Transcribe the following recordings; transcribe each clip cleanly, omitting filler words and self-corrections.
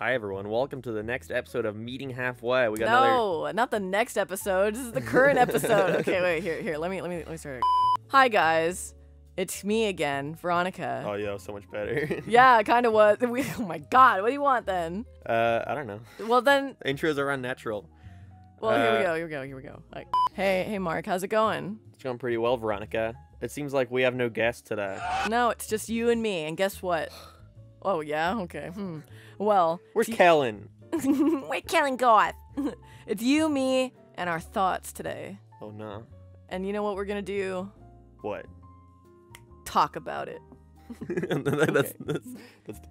Hi everyone, welcome to the next episode of Meeting Halfway. We got No, not the next episode. This is the current episode. Okay, wait, here. Let me start. Hi guys, it's me again, Veronica. Oh yeah, so much better. Yeah, it kind of was. Oh my god, what do you want then? I don't know. Well then. Intros are unnatural. Well, here we go. Like, hey Mark, how's it going? It's going pretty well, Veronica. It seems like we have no guests today. No, it's just you and me. And guess what? Oh yeah, okay. Well, where's Kellen? Where'd Kellen go? It's you, me, and our thoughts today. Oh no. And you know what we're gonna do? What? Talk about it. That's the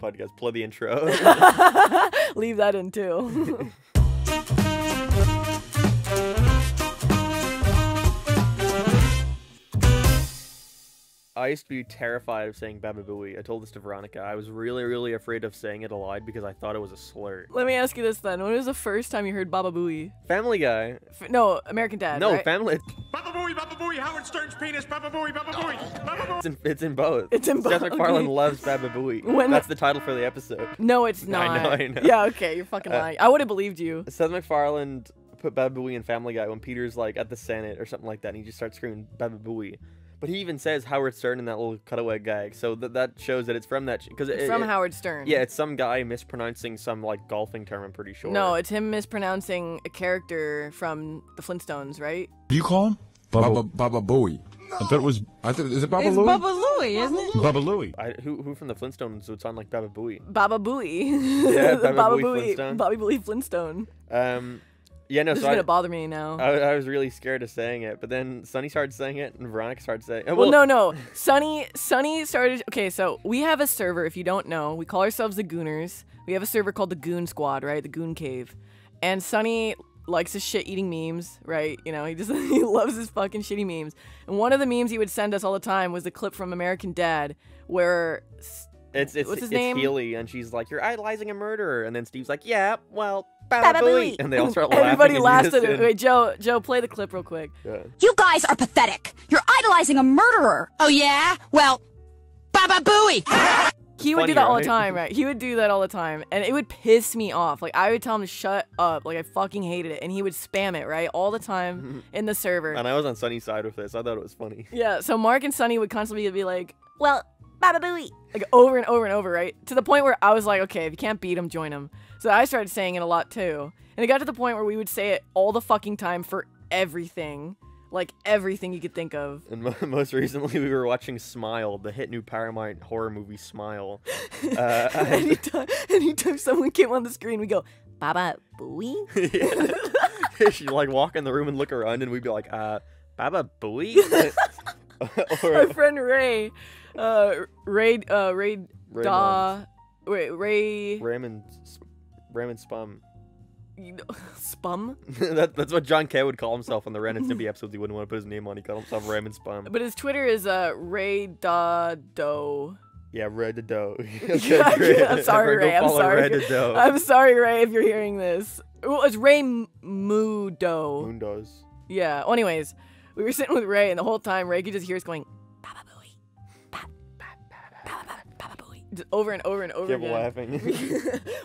podcast. Play the intro. Leave that in too. I used to be terrified of saying Bababooey. I told this to Veronica. I was really afraid of saying it aloud because I thought it was a slur. Let me ask you this then. When was the first time you heard Bababooey? Family Guy. No, American Dad. No, right? Family. Bababooey, Howard Stern's penis, Bababooey. It's in both. It's in both. Seth MacFarlane loves Bababooey. That's the title for the episode. No, it's not. I know. Yeah, okay, you're fucking lying. I would have believed you. Seth MacFarlane put Bababooey in Family Guy when Peter's like at the Senate or something like that, and he just starts screaming Bababooey. But he even says Howard Stern in that little cutaway gag, so that shows that it's from that. It's from Howard Stern. Yeah, it's some guy mispronouncing some like golfing term. I'm pretty sure. No, it's him mispronouncing a character from the Flintstones, right? Do you call him Bababooey? No. I thought it was. Is it Bababooey? It's Bababooey, isn't it? Bababooey. Who from the Flintstones would sound like Bababooey? Bababooey. Yeah, Bababooey Flintstone. Bababooey Flintstone. Yeah, no. This so is gonna bother me now. I was really scared of saying it, but then Sunny started saying it, and Veronica started saying it. Well, no. Sunny started. Okay, so we have a server. If you don't know, we call ourselves the Gooners. We have a server called the Goon Squad, right? The Goon Cave. And Sunny likes his shit-eating memes, right? You know, he loves his fucking shitty memes. And one of the memes he would send us all the time was the clip from American Dad, where what's his name? It's Healy, and she's like, "You're idolizing a murderer," and then Steve's like, "Yeah, well." Bababooey. And they all start laughing. Everybody laughed at it. Wait, Joe, play the clip real quick. Yeah. You guys are pathetic. You're idolizing a murderer. Oh yeah? Well, Bababooey. He would do that all the time, right? He would do that all the time, and it would piss me off. Like, I would tell him to shut up. Like, I fucking hated it, and he would spam it, right? All the time in the server. And I was on Sunny's side with this. I thought it was funny. Yeah, so Mark and Sunny would constantly be like, well, Bababooey. Like, over and over and over, right? To the point where I was like, okay, if you can't beat him, join him. So I started saying it a lot too. And it got to the point where we would say it all the fucking time for everything. Like everything you could think of. And most recently we were watching Smile, the hit new Paramount horror movie Smile. Anytime someone came on the screen, we go, Bababooey? Yeah. She'd like walk in the room and look around and we'd be like, Bababooey? Our friend Ray, Raymond Spum. You know, Spum? That's what John Kay would call himself on the Ren and Stimpy episodes. He wouldn't want to put his name on. He called himself Raymond Spum. But his Twitter is Ray Da Do. Yeah, Ray Da Do. I'm sorry, Ray. I'm sorry, Ray, if you're hearing this. Well, it's Ray Mudo. Mundos. Yeah. Well, anyways, we were sitting with Ray, and the whole time Ray could just hear us going, Bababooey, Bababooey, just over and over and over Kept again. Laughing.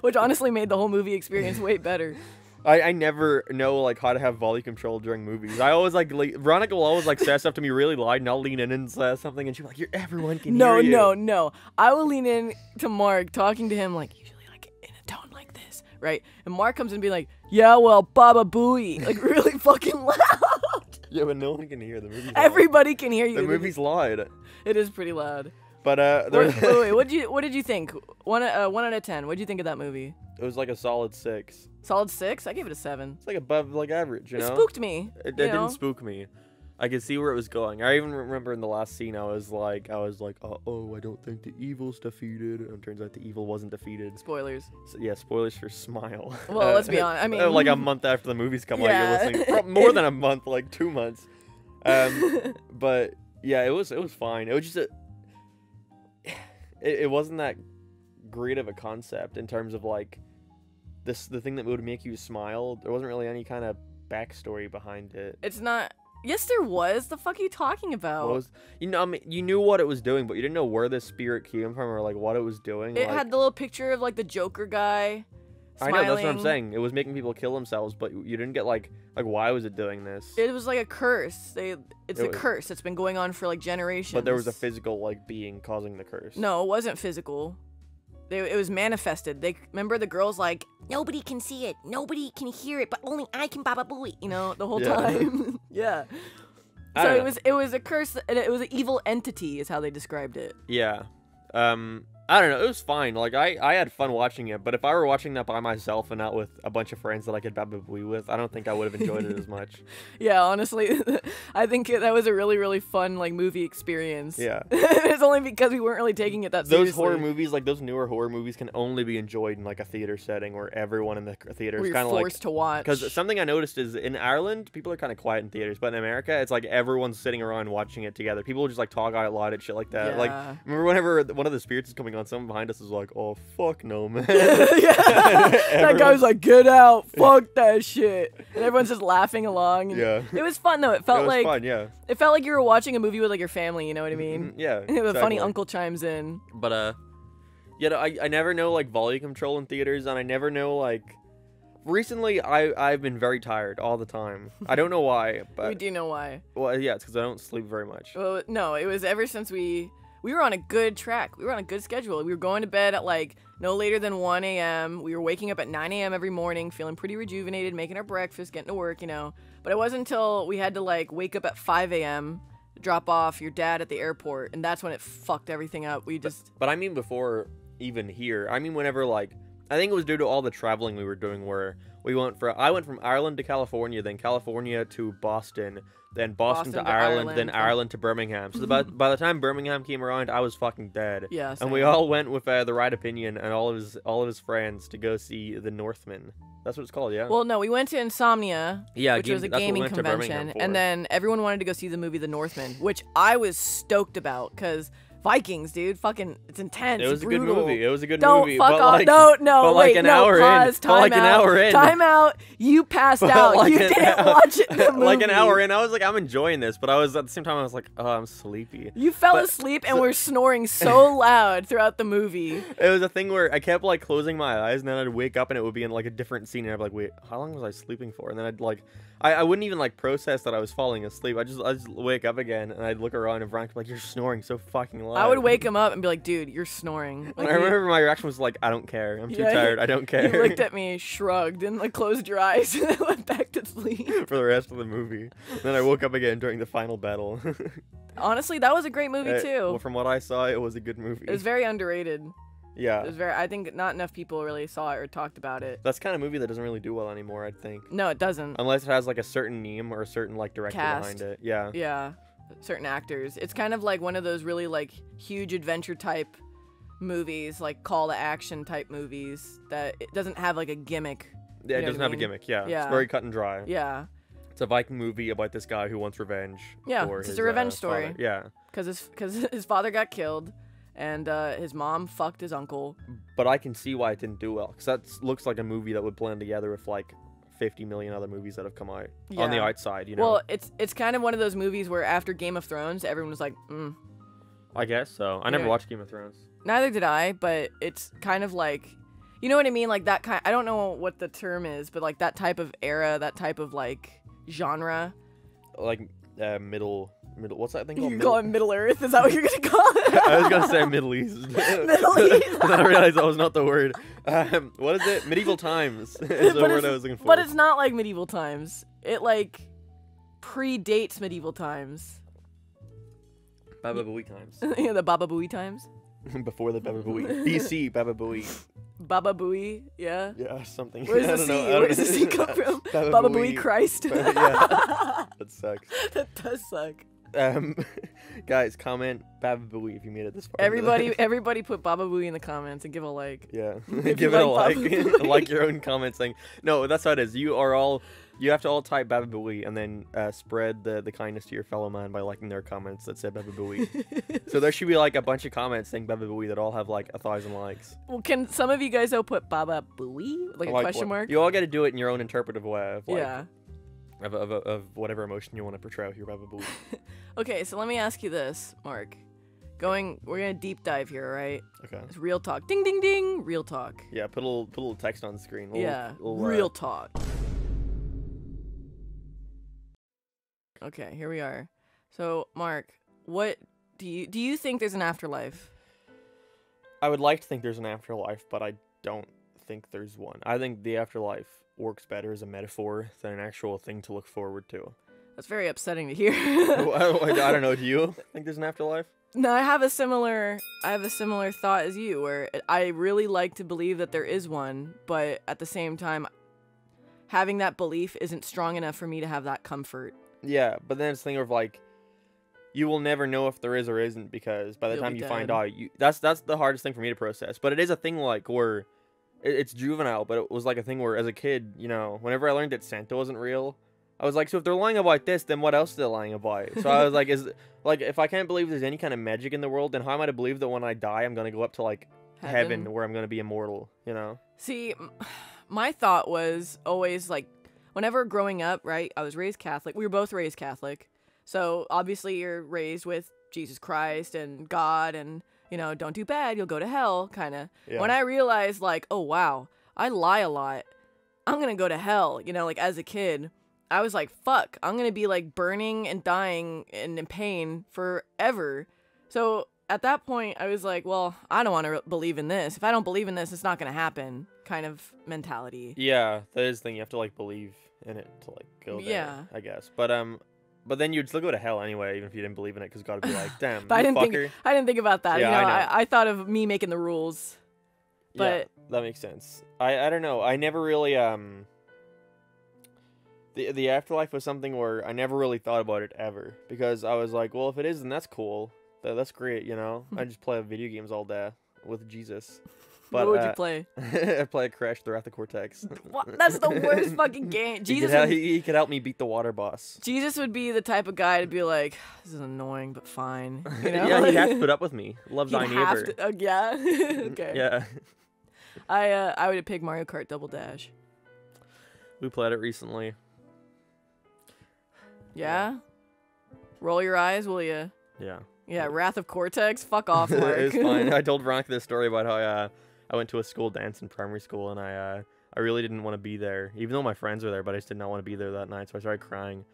Which honestly made the whole movie experience way better. I never know like how to have volume control during movies. I always like Veronica will always like say stuff to me really loud, and I'll lean in and say something, and she's like, "Everyone can hear you." No. I will lean in to Mark, talking to him like usually like in a tone like this, right? And Mark comes in and be like, "Yeah, well, Bababooey," like really fucking loud. Yeah, but no one can hear the movie. Everybody can hear you. The movie's loud. It is pretty loud. But wait, what did you think? 1 out of 10. What did you think of that movie? It was like a solid 6. Solid 6? I gave it a 7. It's like above like average, you know. It spooked me. It didn't spook me. I could see where it was going. I even remember in the last scene, I was like, oh, I don't think the evil's defeated. And it turns out the evil wasn't defeated. Spoilers. So, yeah, spoilers for Smile. Well, let's be honest. I mean, like a month after the movies come out, yeah. you're listening. More than a month, like 2 months. But yeah, it was fine. It was just it wasn't that great of a concept in terms of like the thing that would make you smile. There wasn't really any kind of backstory behind it. It's not. Yes, there was. The fuck are you talking about? I mean, you knew what it was doing, but you didn't know where the spirit came from or like what it was doing. It had the little picture of like the Joker guy, I know, that's what I'm saying. It was making people kill themselves, but you didn't get like why was it doing this? It was like a curse. It's a curse that's been going on for like generations. But there was a physical like being causing the curse. No, it wasn't physical. It was manifested. They remember the girls like, nobody can see it, nobody can hear it, but only I can Bababooey, you know, the whole time. Yeah. So it was a curse, and it was an evil entity, is how they described it. Yeah. I don't know. It was fine. Like I had fun watching it, but if I were watching that by myself and not with a bunch of friends that I could Bababooey with, I don't think I would have enjoyed it as much. Yeah, honestly, I think that was a really, really fun like movie experience. Yeah. It's only because we weren't really taking it that seriously. Those horror movies, like those newer horror movies, can only be enjoyed in like a theater setting where everyone in the theater is kind of like forced to watch. Because something I noticed is in Ireland, people are kind of quiet in theaters, but in America, it's like everyone's sitting around watching it together. People just like talk out loud and shit like that. Yeah. Like remember whenever one of the spirits is coming on, someone behind us is like, oh fuck no, man. That guy was like, get out, fuck that shit, and everyone's just laughing along. And yeah, it was fun though. It felt like fun, yeah. It felt like you were watching a movie with like your family. You know what I mean? Yeah. The Exactly. funny uncle chimes in. But yeah, I never know like volume control in theaters, and I never know like. Recently, I've been very tired all the time. I don't know why, but We do know why. Well, yeah, it's because I don't sleep very much. Well, no, it was ever since we were on a good track. We were on a good schedule. We were going to bed at like no later than 1 a.m. We were waking up at 9 a.m. every morning, feeling pretty rejuvenated, making our breakfast, getting to work, you know. But it wasn't until we had to like wake up at 5 a.m., drop off your dad at the airport, and that's when it fucked everything up. We just... But I mean before even here. I mean whenever like... I think it was due to all the traveling we were doing where I went from Ireland to California, then California to Boston, then Boston to Ireland, then Ireland to Birmingham. So by the time Birmingham came around, I was fucking dead. Yeah, and we all went with the right opinion and all of his friends to go see The Northman. That's what it's called, yeah. Well, no, we went to Insomnia, which was a that's what we gaming went to convention, Birmingham for. and then everyone wanted to go see the movie The Northman, which I was stoked about because Vikings, dude, fucking, it's intense. It was a brutal. good movie. It was a good Don't movie. fuck but off. like, No, but like wait, an no, hour pause, in, but like time an out. hour in. Time out. You passed out. like You didn't watch it in the movie. Like an hour in, I was like, I'm enjoying this, but I was at the same time, I was like, oh, I'm sleepy. You fell asleep and were snoring so loud throughout the movie. It was a thing where I kept like closing my eyes, and then I'd wake up and it would be in like a different scene, and I'd be like, wait, how long was I sleeping for? And then I'd like, I wouldn't even like process that I was falling asleep. I just wake up again, and I'd look around, and Veronica would be like, you're snoring so fucking loud. I would wake him up and be like, dude, you're snoring. Like, I remember my reaction was like, I don't care. I'm too tired. I don't care. You looked at me, shrugged, and like closed your eyes, and went back to sleep. For the rest of the movie. And then I woke up again during the final battle. Honestly, that was a great movie too. Well, from what I saw, it was a good movie. It was very underrated. Yeah. It was very. I think not enough people really saw it or talked about it. That's kind of movie that doesn't really do well anymore, I think. No, it doesn't. Unless it has like a certain name or a certain like director behind it. Yeah. Yeah. Certain actors. It's kind of like one of those really like huge adventure type movies, like call to action type movies that it doesn't have like a gimmick. Yeah, it doesn't have a gimmick. Yeah. It's very cut and dry. Yeah. It's a Viking movie about this guy who wants revenge. Yeah, for it's his, a revenge story. father. Yeah. Because his father got killed, and his mom fucked his uncle. But I can see why it didn't do well, because that looks like a movie that would blend together with like 50 million other movies that have come out on the outside, you know. Well, it's kind of one of those movies where after Game of Thrones, everyone was like, I guess so. I never watched Game of Thrones. Neither did I, but it's kind of like, you know what I mean? Like that kind. I don't know what the term is, but like that type of era, that type of like genre. Like middle. What's that thing called? You call it Middle Earth? Is that what you're gonna call it? I was gonna say Middle East. Middle East. Then I realized that was not the word. What is it? Medieval times is the word I was looking for. But it's not like medieval times. It like predates medieval times. Bababooey times. Yeah, the Bababooey times. Before the Bababooey. BC Bababooey. Bababooey, yeah. Yeah, something. Where's the C? Where does the C come from? Bababooey Christ. Yeah, that sucks. That does suck. Guys, comment Bababooey if you made it this far. Everybody put Bababooey in the comments and give a like. Yeah, If give you it a like like. Bababooey. Like your own comment saying, no, that's how it is. You have to all type Bababooey and then spread the kindness to your fellow man by liking their comments that say Bababooey. So there should be like a bunch of comments saying Bababooey that all have like 1,000 likes. Well, can some of you guys all put Bababooey? Like a question mark? You all got to do it in your own interpretive way of like, Yeah. of whatever emotion you want to portray with your Bababooey. Okay, so let me ask you this, Mark. We're gonna deep dive here, all right? Okay. It's real talk. Ding, ding, ding. Real talk. Yeah, put a little text on the screen. Real talk. Okay, here we are. So, Mark, what do you think there's an afterlife? I would like to think there's an afterlife, but I don't think there's one. I think the afterlife works better as a metaphor than an actual thing to look forward to. That's very upsetting to hear. I don't know. Do you think there's an afterlife? No, I have a similar thought as you, where I really like to believe that there is one, but at the same time, having that belief isn't strong enough for me to have that comfort. Yeah, but then it's the thing of like, you will never know if there is or isn't, because by the time you find out, that's the hardest thing for me to process. But it is a thing like where it's juvenile, but it was like a thing where as a kid, you know, whenever I learned that Santa wasn't real, I was like, so if they're lying about this, then what else are they lying about? So I was like, if I can't believe there's any kind of magic in the world, then how am I to believe that when I die, I'm going to go up to like heaven where I'm going to be immortal, you know? See, my thought was always like, whenever growing up, right, I was raised Catholic. We were both raised Catholic. So obviously you're raised with Jesus Christ and God and, you know, don't do bad, you'll go to hell, kind of. Yeah. When I realized like, oh, wow, I lie a lot. I'm going to go to hell, you know, like as a kid. I was like, fuck, I'm going to be like burning and dying and in pain forever. So at that point, I was like, well, I don't want to believe in this. If I don't believe in this, it's not going to happen kind of mentality. Yeah, that is the thing. You have to like believe in it to like go there, I guess. But then you'd still go to hell anyway, even if you didn't believe in it, because God would be like, damn, but I didn't think about that. Yeah, you know, I thought of me making the rules. But yeah, that makes sense. I don't know. I never really the afterlife was something where I never really thought about it ever, because I was like, well, if it is, then that's cool. That's great, you know. I just play video games all day with Jesus. But, what would you play? I play Crash the Wrath of Cortex. What? That's the worst fucking game. Jesus he could help me beat the water boss. Jesus would be the type of guy to be like, this is annoying, but fine. You know? Yeah, he'd have to put up with me. Love thy neighbor. Yeah. Okay. Yeah. I would have picked Mario Kart Double Dash. We played it recently. Yeah? Roll your eyes, will you? Yeah. Yeah, Wrath of Cortex? Fuck off, Mark. It's fine. I told Veronica this story about how I went to a school dance in primary school, and I really didn't want to be there, even though my friends were there, but I just did not want to be there that night, so I started crying.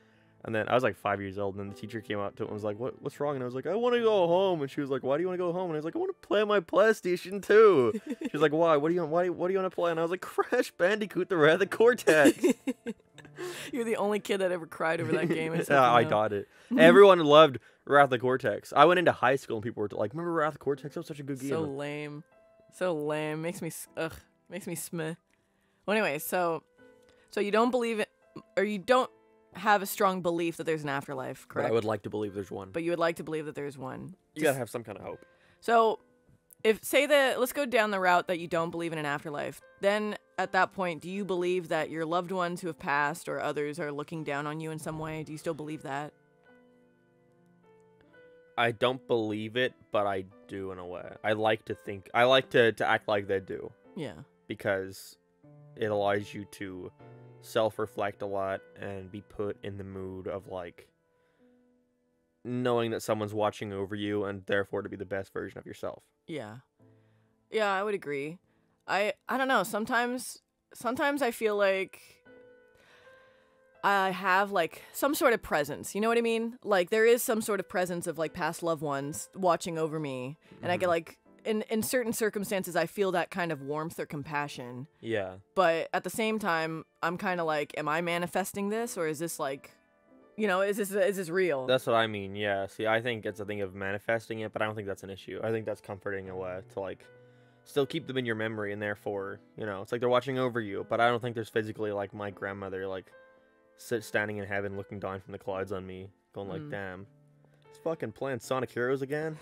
And then I was like 5 years old, and then the teacher came up to it and was like, what's wrong? And I was like, I want to go home. And she was like, why do you want to go home? And I was like, I want to play my PlayStation 2. She was like, why? What do you want to play? And I was like, Crash Bandicoot the Wrath of Cortex. You're the only kid that ever cried over that game. I got it. Everyone loved Wrath of Cortex. I went into high school and people were like, remember Wrath of Cortex? That was such a good game. So lame. So lame. Makes me smeh. Well, anyway, so you don't believe it, or you don't have a strong belief that there's an afterlife, correct? But I would like to believe there's one. But you would like to believe that there's one. You gotta have some kind of hope. So, let's go down the route that you don't believe in an afterlife. Then, at that point, do you believe that your loved ones who have passed or others are looking down on you in some way? Do you still believe that? I don't believe it, but I do in a way. I like to act like they do. Yeah. Because it allows you to self-reflect a lot and be put in the mood of like knowing that someone's watching over you and therefore to be the best version of yourself. Yeah. Yeah, I would agree. I don't know, sometimes I feel like I have like some sort of presence, you know what I mean? Like there is some sort of presence of like past loved ones watching over me, and I get like in certain circumstances I feel that kind of warmth or compassion. Yeah. But at the same time, I'm kind of like, am I manifesting this, or is this like, you know, is this real? That's what I mean. Yeah. See, I think it's a thing of manifesting it, but I don't think that's an issue. I think that's comforting in a way to like still keep them in your memory, and therefore, you know, it's like they're watching over you, but I don't think there's physically like my grandmother like standing in heaven looking down from the clouds on me going like, damn, it's fucking playing Sonic Heroes again.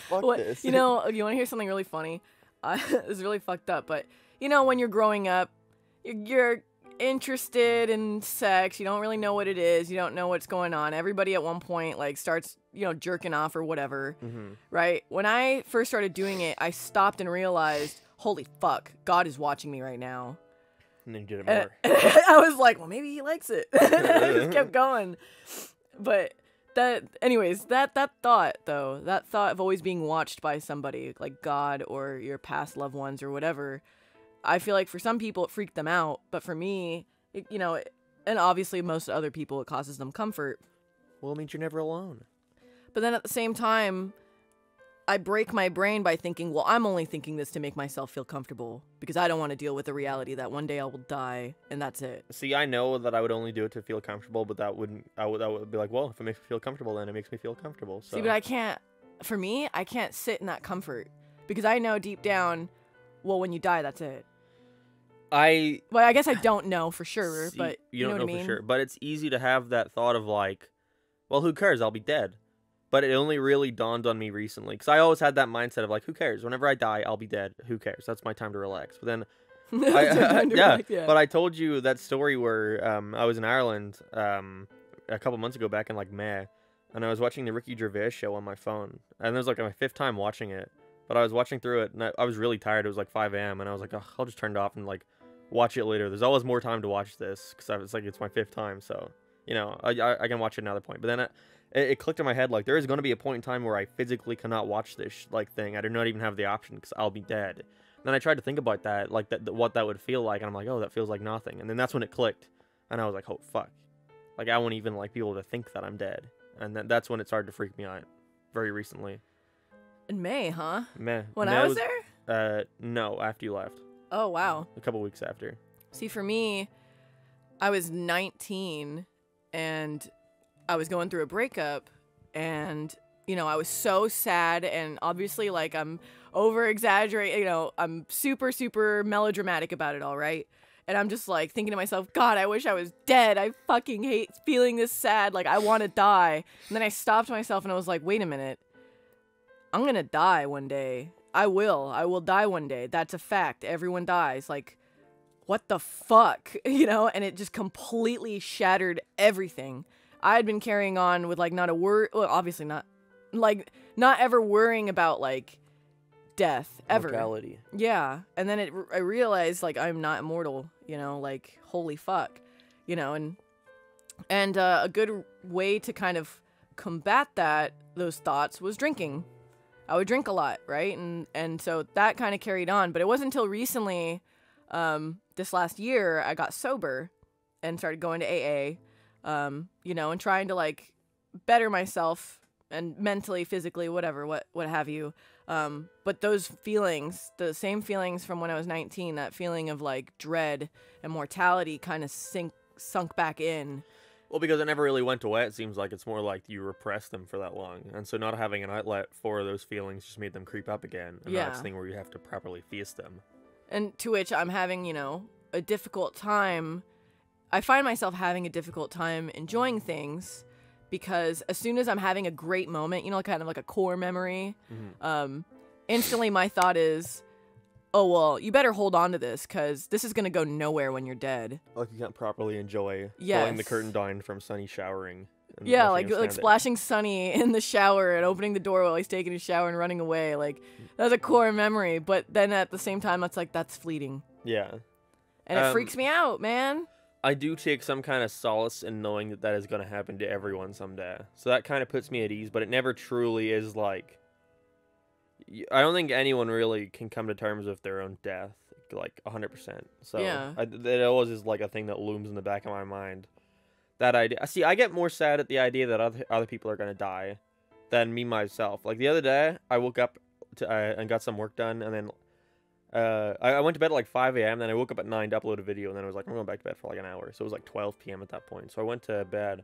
Fuck this. You know, you want to hear something really funny? It's really fucked up, but you know, when you're growing up, you're interested in sex, you don't really know what it is, you don't know what's going on. Everybody at one point like starts, you know, jerking off or whatever, right? When I first started doing it, I stopped and realized, holy fuck, God is watching me right now. And then you did it more. I was like, well, maybe he likes it. I just kept going. But anyways, that thought though, that thought of always being watched by somebody like God or your past loved ones or whatever, I feel like for some people it freaked them out, but for me, and obviously most other people it causes them comfort. Well, it means you're never alone. But then at the same time, I break my brain by thinking, well, I'm only thinking this to make myself feel comfortable because I don't want to deal with the reality that one day I will die and that's it. See, I know that I would only do it to feel comfortable, but that would be like, well, if it makes me feel comfortable, then it makes me feel comfortable. So. See, but I can't sit in that comfort because I know deep down, well, when you die, that's it. I guess I don't know for sure, See, but you don't know know what I mean? for sure. But it's easy to have that thought of like, well, who cares? I'll be dead. But it only really dawned on me recently because I always had that mindset of like, who cares? Whenever I die, I'll be dead. Who cares? That's my time to relax. But then, But I told you that story where I was in Ireland a couple months ago, back in like May, and I was watching the Ricky Gervais show on my phone, and it was like my 5th time watching it. But I was watching through it, and I was really tired. It was like 5 a.m., and I was like, oh, I'll just turn it off and like watch it later. There's always more time to watch this because I was like, it's my 5th time, so I can watch it another point. But then it clicked in my head like there is going to be a point in time where I physically cannot watch this thing. I do not even have the option because I'll be dead. And then I tried to think about that, like what that would feel like, and I'm like, oh, that feels like nothing. And then that's when it clicked, and I was like, oh fuck, like I won't even like be able to think that I'm dead. And that's when it started to freak me out, very recently. In May, huh? May. When May I was there? No, after you left. Oh wow. A couple weeks after. See, for me, I was 19 and I was going through a breakup, and I was so sad, and obviously like I'm over exaggerating, I'm super super melodramatic about it all, right? And I'm just like thinking to myself, God, I wish I was dead. I fucking hate feeling this sad, like I want to die. And then I stopped myself and I was like, wait a minute, I'm gonna die one day. I will die one day. That's a fact. Everyone dies. Like, what the fuck? And it just completely shattered everything. I had been carrying on with like not a word, well, obviously not ever worrying about like death ever. Mortality. Yeah. And then I realized like I'm not immortal, like holy fuck, and a good way to kind of combat those thoughts was drinking. I would drink a lot, right? And so that kind of carried on, but it wasn't until recently, this last year, I got sober and started going to AA, and trying to like better myself and mentally, physically, whatever, what have you. But those feelings, the same feelings from when I was 19, that feeling of like dread and mortality kind of sunk back in. Well, because it never really went away, it seems like it's more like you repressed them for that long. And so not having an outlet for those feelings just made them creep up again. And that's the thing where you have to properly face them. And to which I'm having, a difficult time. I find myself having a difficult time enjoying things because as soon as I'm having a great moment, kind of like a core memory, instantly my thought is, oh, well, you better hold on to this because this is going to go nowhere when you're dead. Like you can't properly enjoy pulling the curtain down from Sunny showering. Yeah, like splashing Sunny in the shower and opening the door while he's taking a shower and running away. Like, that's a core memory. But then at the same time, it's like, that's fleeting. Yeah. And it freaks me out, man. I do take some kind of solace in knowing that is going to happen to everyone someday. So that kind of puts me at ease, but it never truly is like... I don't think anyone really can come to terms with their own death, like 100%. So yeah. It always is like a thing that looms in the back of my mind. That idea. See, I get more sad at the idea that other people are gonna die than me myself. Like the other day, I woke up and got some work done, and then I went to bed at like 5 a.m. Then I woke up at 9 to upload a video, and then I was like, I'm going back to bed for like an hour. So it was like 12 p.m. at that point. So I went to bed,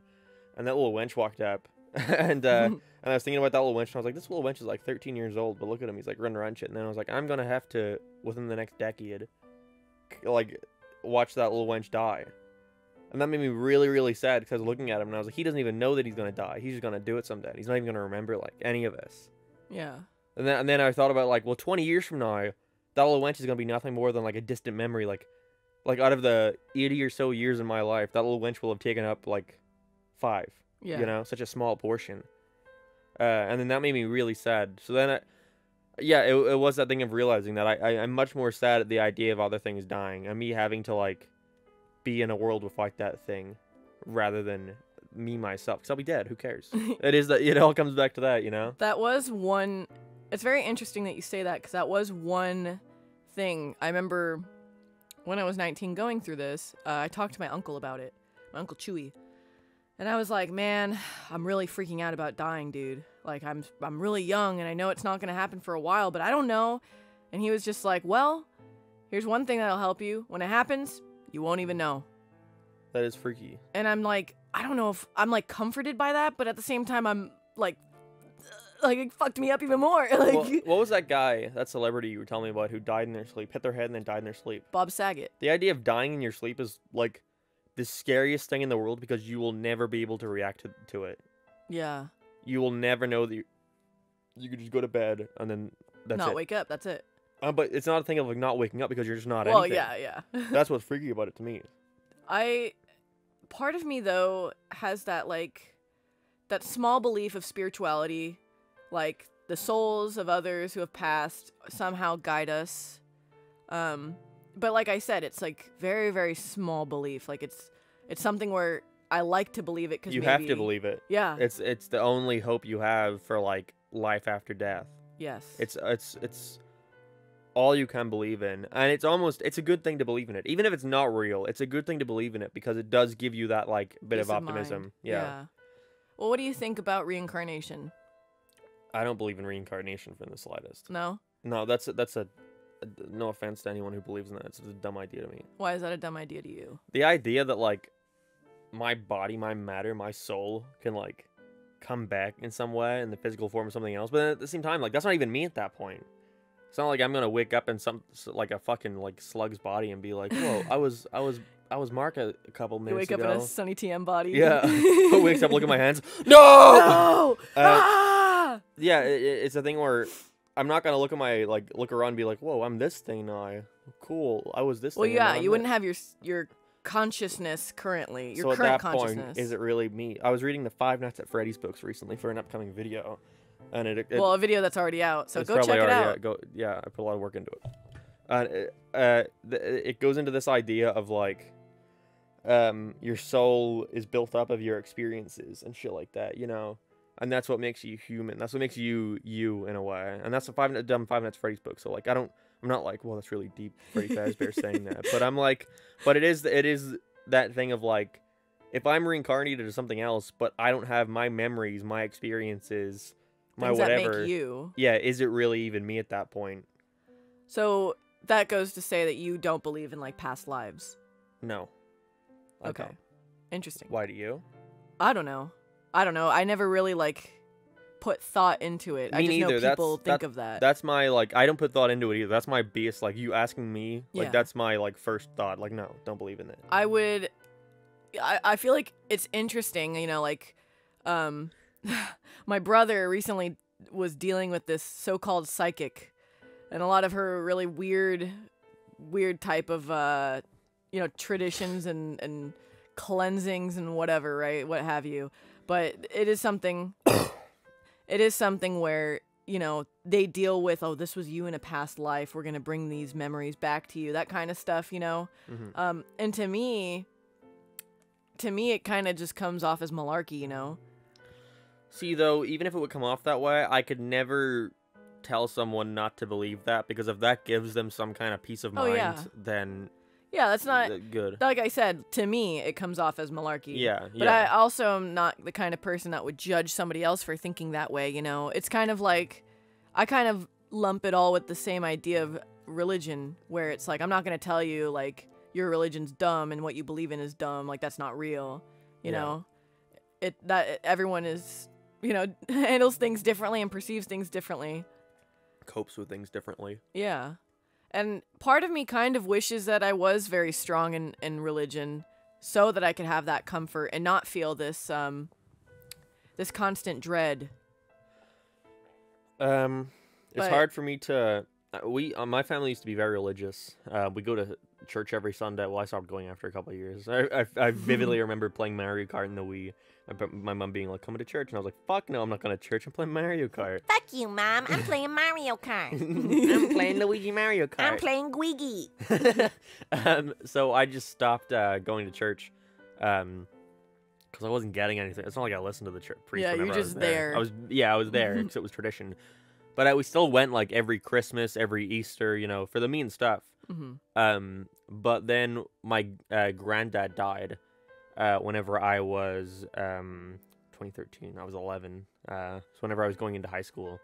and that little wench walked up. And I was thinking about that little wench, and I was like, this little wench is like 13 years old, but look at him, he's like running around shit. And then I was like, I'm gonna have to, within the next decade, like, watch that little wench die. And that made me really, really sad, because I was looking at him, and I was like, he doesn't even know that he's gonna die. He's just gonna do it someday. He's not even gonna remember, like, any of us. Yeah. And then I thought about, like, well, 20 years from now, that little wench is gonna be nothing more than, like, a distant memory. Like out of the 80 or so years in my life, that little wench will have taken up, like, 5. Yeah. Such a small portion. And then that made me really sad. So then, it was that thing of realizing that I'm much more sad at the idea of other things dying and me having to like be in a world without that thing, rather than me myself, because I'll be dead. Who cares? It is that it all comes back to that, you know. That was one. It's very interesting that you say that, because that was one thing I remember when I was 19 going through this. I talked to my uncle about it, my Uncle Chewy, and I was like, man, I'm really freaking out about dying, dude. Like, I'm really young, and I know it's not gonna happen for a while, but I don't know. And he was just like, well, here's one thing that'll help you. When it happens, you won't even know. That is freaky. And I'm like, I don't know if I'm like comforted by that, but at the same time, I'm like it fucked me up even more. Like, well, what was that guy, that celebrity you were telling me about, who died in their sleep, hit their head and then died in their sleep? Bob Saget. The idea of dying in your sleep is like the scariest thing in the world, because you will never be able to react to it. Yeah. You will never know that you could just go to bed and then that's not it. wake up. That's it. But it's not a thing of like not waking up, because you're just not well, anything. yeah. That's what's freaky about it to me. Part of me though has that like that small belief of spirituality, like the souls of others who have passed somehow guide us. But like I said, it's like very, very small belief. Like it's something where I like to believe it, because you have to believe it. Yeah. It's the only hope you have for like life after death. Yes. It's all you can believe in, and it's a good thing to believe in it, even if it's not real. It's a good thing to believe in it, because it does give you that like bit Peace of optimism. mind. Yeah. Well, what do you think about reincarnation? I don't believe in reincarnation for the slightest. No. No, that's a no offense to anyone who believes in that. It's a dumb idea to me. Why is that a dumb idea to you? The idea that like my body, my matter, my soul can like come back in some way in the physical form of something else, but then at the same time, like that's not even me at that point. It's not like I'm gonna wake up in like a fucking like slug's body and be like, whoa, I was Mark a couple minutes You wake ago. up in a Sunny TM body. Yeah. Who wakes up, look at my hands? No! Ah! Yeah, it's a thing where I'm not gonna look around and be like, whoa, I'm this thing now. Cool. I was this Well, thing. and yeah, now I'm you wouldn't this. have your consciousness currently. Your So at current that consciousness. point, is it really me? I was reading the Five Nights at Freddy's books recently for an upcoming video, and well, a video that's already out, so it's go probably check it already out. Yeah, I put a lot of work into it. And it goes into this idea of like, your soul is built up of your experiences and shit like that, you know, and that's what makes you human. That's what makes you in a way, and that's the Five Nights at Freddy's book. So like, I'm not like, well, that's really deep, Freddy Fazbear saying that, but I'm like, but it is that thing of like, if I'm reincarnated as something else, but I don't have my memories, my experiences, my Things whatever. that make you. Yeah, is it really even me at that point? So that goes to say that you don't believe in like past lives. No. I Okay. don't. Interesting. Why do you? I don't know. I never really like put thought into it. Me I just neither. know people think of that. That's my like. I don't put thought into it either. That's my biggest like. You asking me like Yeah. that's my like first thought. Like no, don't believe in it. I feel like it's interesting, you know, like my brother recently was dealing with this so-called psychic, and a lot of her really weird type of you know, traditions and cleansings and whatever, right? What have you. But it is something where, you know, they deal with, oh, this was you in a past life. We're going to bring these memories back to you. That kind of stuff, you know? Mm-hmm. And to me, it kind of just comes off as malarkey, you know? See, though, even if it would come off that way, I could never tell someone not to believe that, because if that gives them some kind of peace of mind, then Yeah, that's not good. Like I said, to me, it comes off as malarkey. Yeah, But I also am not the kind of person that would judge somebody else for thinking that way, you know? It's kind of like, I kind of lump it all with the same idea of religion, where it's like, I'm not going to tell you, like, your religion's dumb and what you believe in is dumb. Like, that's not real, you know? Everyone is, you know, handles things differently and perceives things differently. Copes with things differently. Yeah. And part of me kind of wishes that I was very strong in religion, so that I could have that comfort and not feel this this constant dread. It's hard for me to. My family used to be very religious. We go to church every Sunday. Well, I stopped going after a couple of years. I vividly remember playing Mario Kart in the Wii. My mom being like, "Coming to church," and I was like, "Fuck no, I'm not going to church. I'm playing Mario Kart." Fuck you, Mom. I'm playing Mario Kart. I'm playing Luigi Mario Kart. I'm playing Gwiggy. So I just stopped going to church. because I wasn't getting anything. It's not like I listened to the priest. Yeah, you're whenever I was just there. there. I was there because it was tradition. But we still went like every Christmas, every Easter, for the mean stuff. But then my granddad died whenever I was 2013. I was 11. So whenever I was going into high school,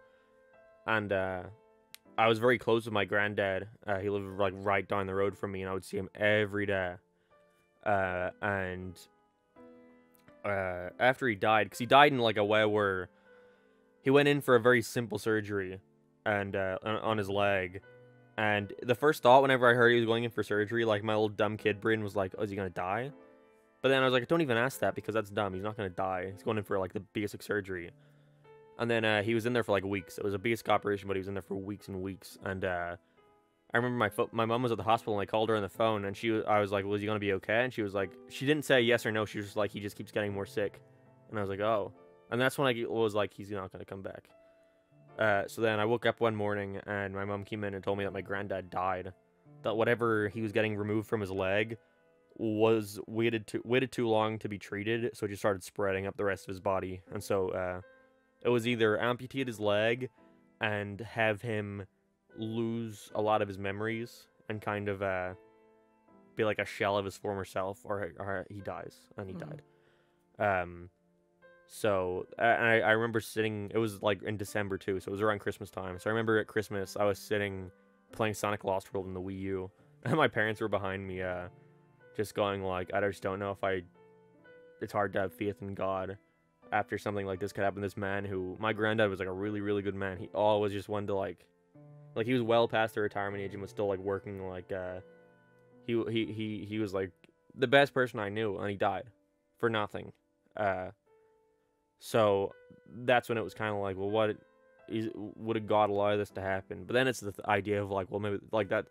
and I was very close with my granddad. He lived like right down the road from me, and I would see him every day. And after he died, because he died in like a way where he went in for a very simple surgery, and on his leg. And the first thought whenever I heard he was going in for surgery, like my little dumb kid brain was like, "Oh, is he gonna die?" But then I was like, "Don't even ask that because that's dumb. He's not gonna die. He's going in for like the basic surgery." And then he was in there for like weeks. It was a basic operation, but he was in there for weeks and weeks. And I remember my mom was at the hospital, and I called her on the phone, and I was like, "Was he gonna be okay?" And she was like, she didn't say yes or no. She was just like, "He just keeps getting more sick." And I was like, "Oh." And that's when I was like, "He's not gonna come back." So then I woke up one morning, and my mom came in and told me that my granddad died. That whatever he was getting removed from his leg was waited too long to be treated, so it just started spreading up the rest of his body. And so it was either amputate his leg and have him lose a lot of his memories and kind of be like a shell of his former self, or he dies, and he died. So I remember sitting, it was like in December too, so it was around Christmas time. So I remember at Christmas, I was sitting playing Sonic Lost World in the Wii U, and my parents were behind me, just going like, I just don't know if it's hard to have faith in God after something like this could happen. This man who, my granddad was like a really, really good man. He always just wanted to like he was well past the retirement age and was still like working, like, he was like the best person I knew, and he died for nothing. So that's when it was kind of like, well, would God allow this to happen? But then it's the idea of like, well, maybe like that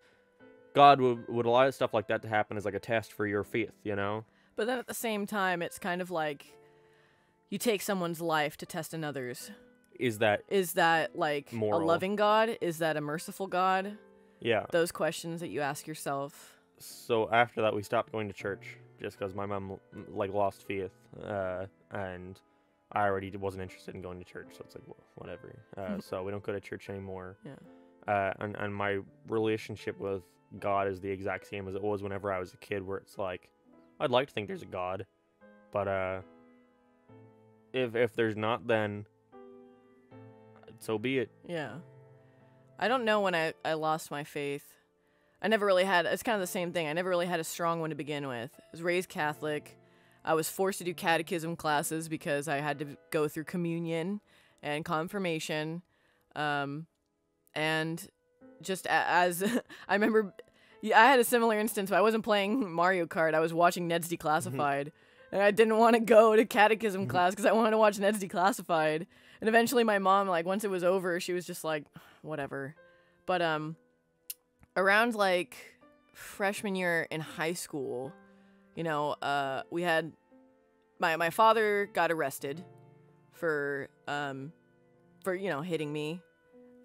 God would allow stuff like that to happen as like a test for your faith, But then at the same time, it's kind of like you take someone's life to test another's. Is that like moral? A loving God? Is that a merciful God? Yeah. Those questions that you ask yourself. So after that, we stopped going to church just because my mom like lost faith, and I already wasn't interested in going to church, so it's like, well, whatever. So we don't go to church anymore. Yeah. And my relationship with God is the exact same as it was whenever I was a kid, where it's like, I'd like to think there's a God, but if there's not, then so be it. Yeah. I don't know when I lost my faith. I never really had, it's kind of the same thing. I never really had a strong one to begin with. I was raised Catholic. I was forced to do catechism classes because I had to go through communion and confirmation. And just as I remember, I had a similar instance. I wasn't playing Mario Kart. I was watching Ned's Declassified. And I didn't want to go to catechism class because I wanted to watch Ned's Declassified. And eventually my mom, like, once it was over, she was just like, whatever. But around, like, freshman year in high school, we had my father got arrested for hitting me.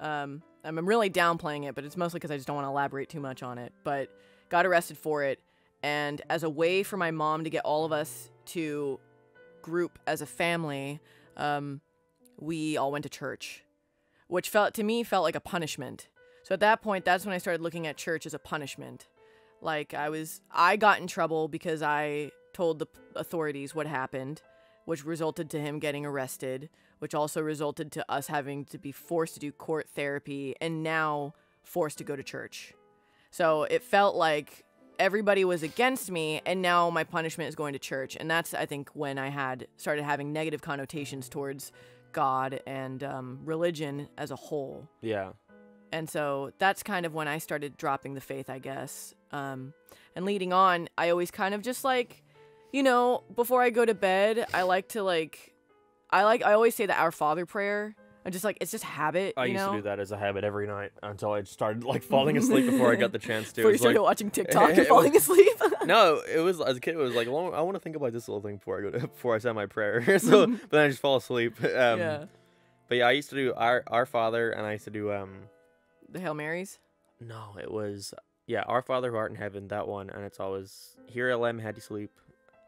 I'm really downplaying it, but it's mostly because I just don't want to elaborate too much on it. But got arrested for it, and as a way for my mom to get all of us to group as a family, we all went to church, which felt like a punishment. So at that point, that's when I started looking at church as a punishment. Like, I got in trouble because I told the authorities what happened, which resulted to him getting arrested, which also resulted to us having to be forced to do court therapy and now forced to go to church. So it felt like everybody was against me, and now my punishment is going to church. And that's, I think, when I started having negative connotations towards God and religion as a whole. Yeah. And so that's kind of when I started dropping the faith, I guess. And leading on, I always kind of just like, before I go to bed, I always say the Our Father prayer. I'm just like, it's just habit. I used to do that as a habit every night until I started like falling asleep before I got the chance to. Before you started watching TikTok and falling asleep. No, it was, as a kid, it was like, well, I want to think about this little thing before I say my prayer. So, but then I just fall asleep. Yeah. But yeah, I used to do Our Father, and I used to do the Hail Marys. No, it was Our Father who art in heaven, that one, and it's always Hear Lem had you sleep.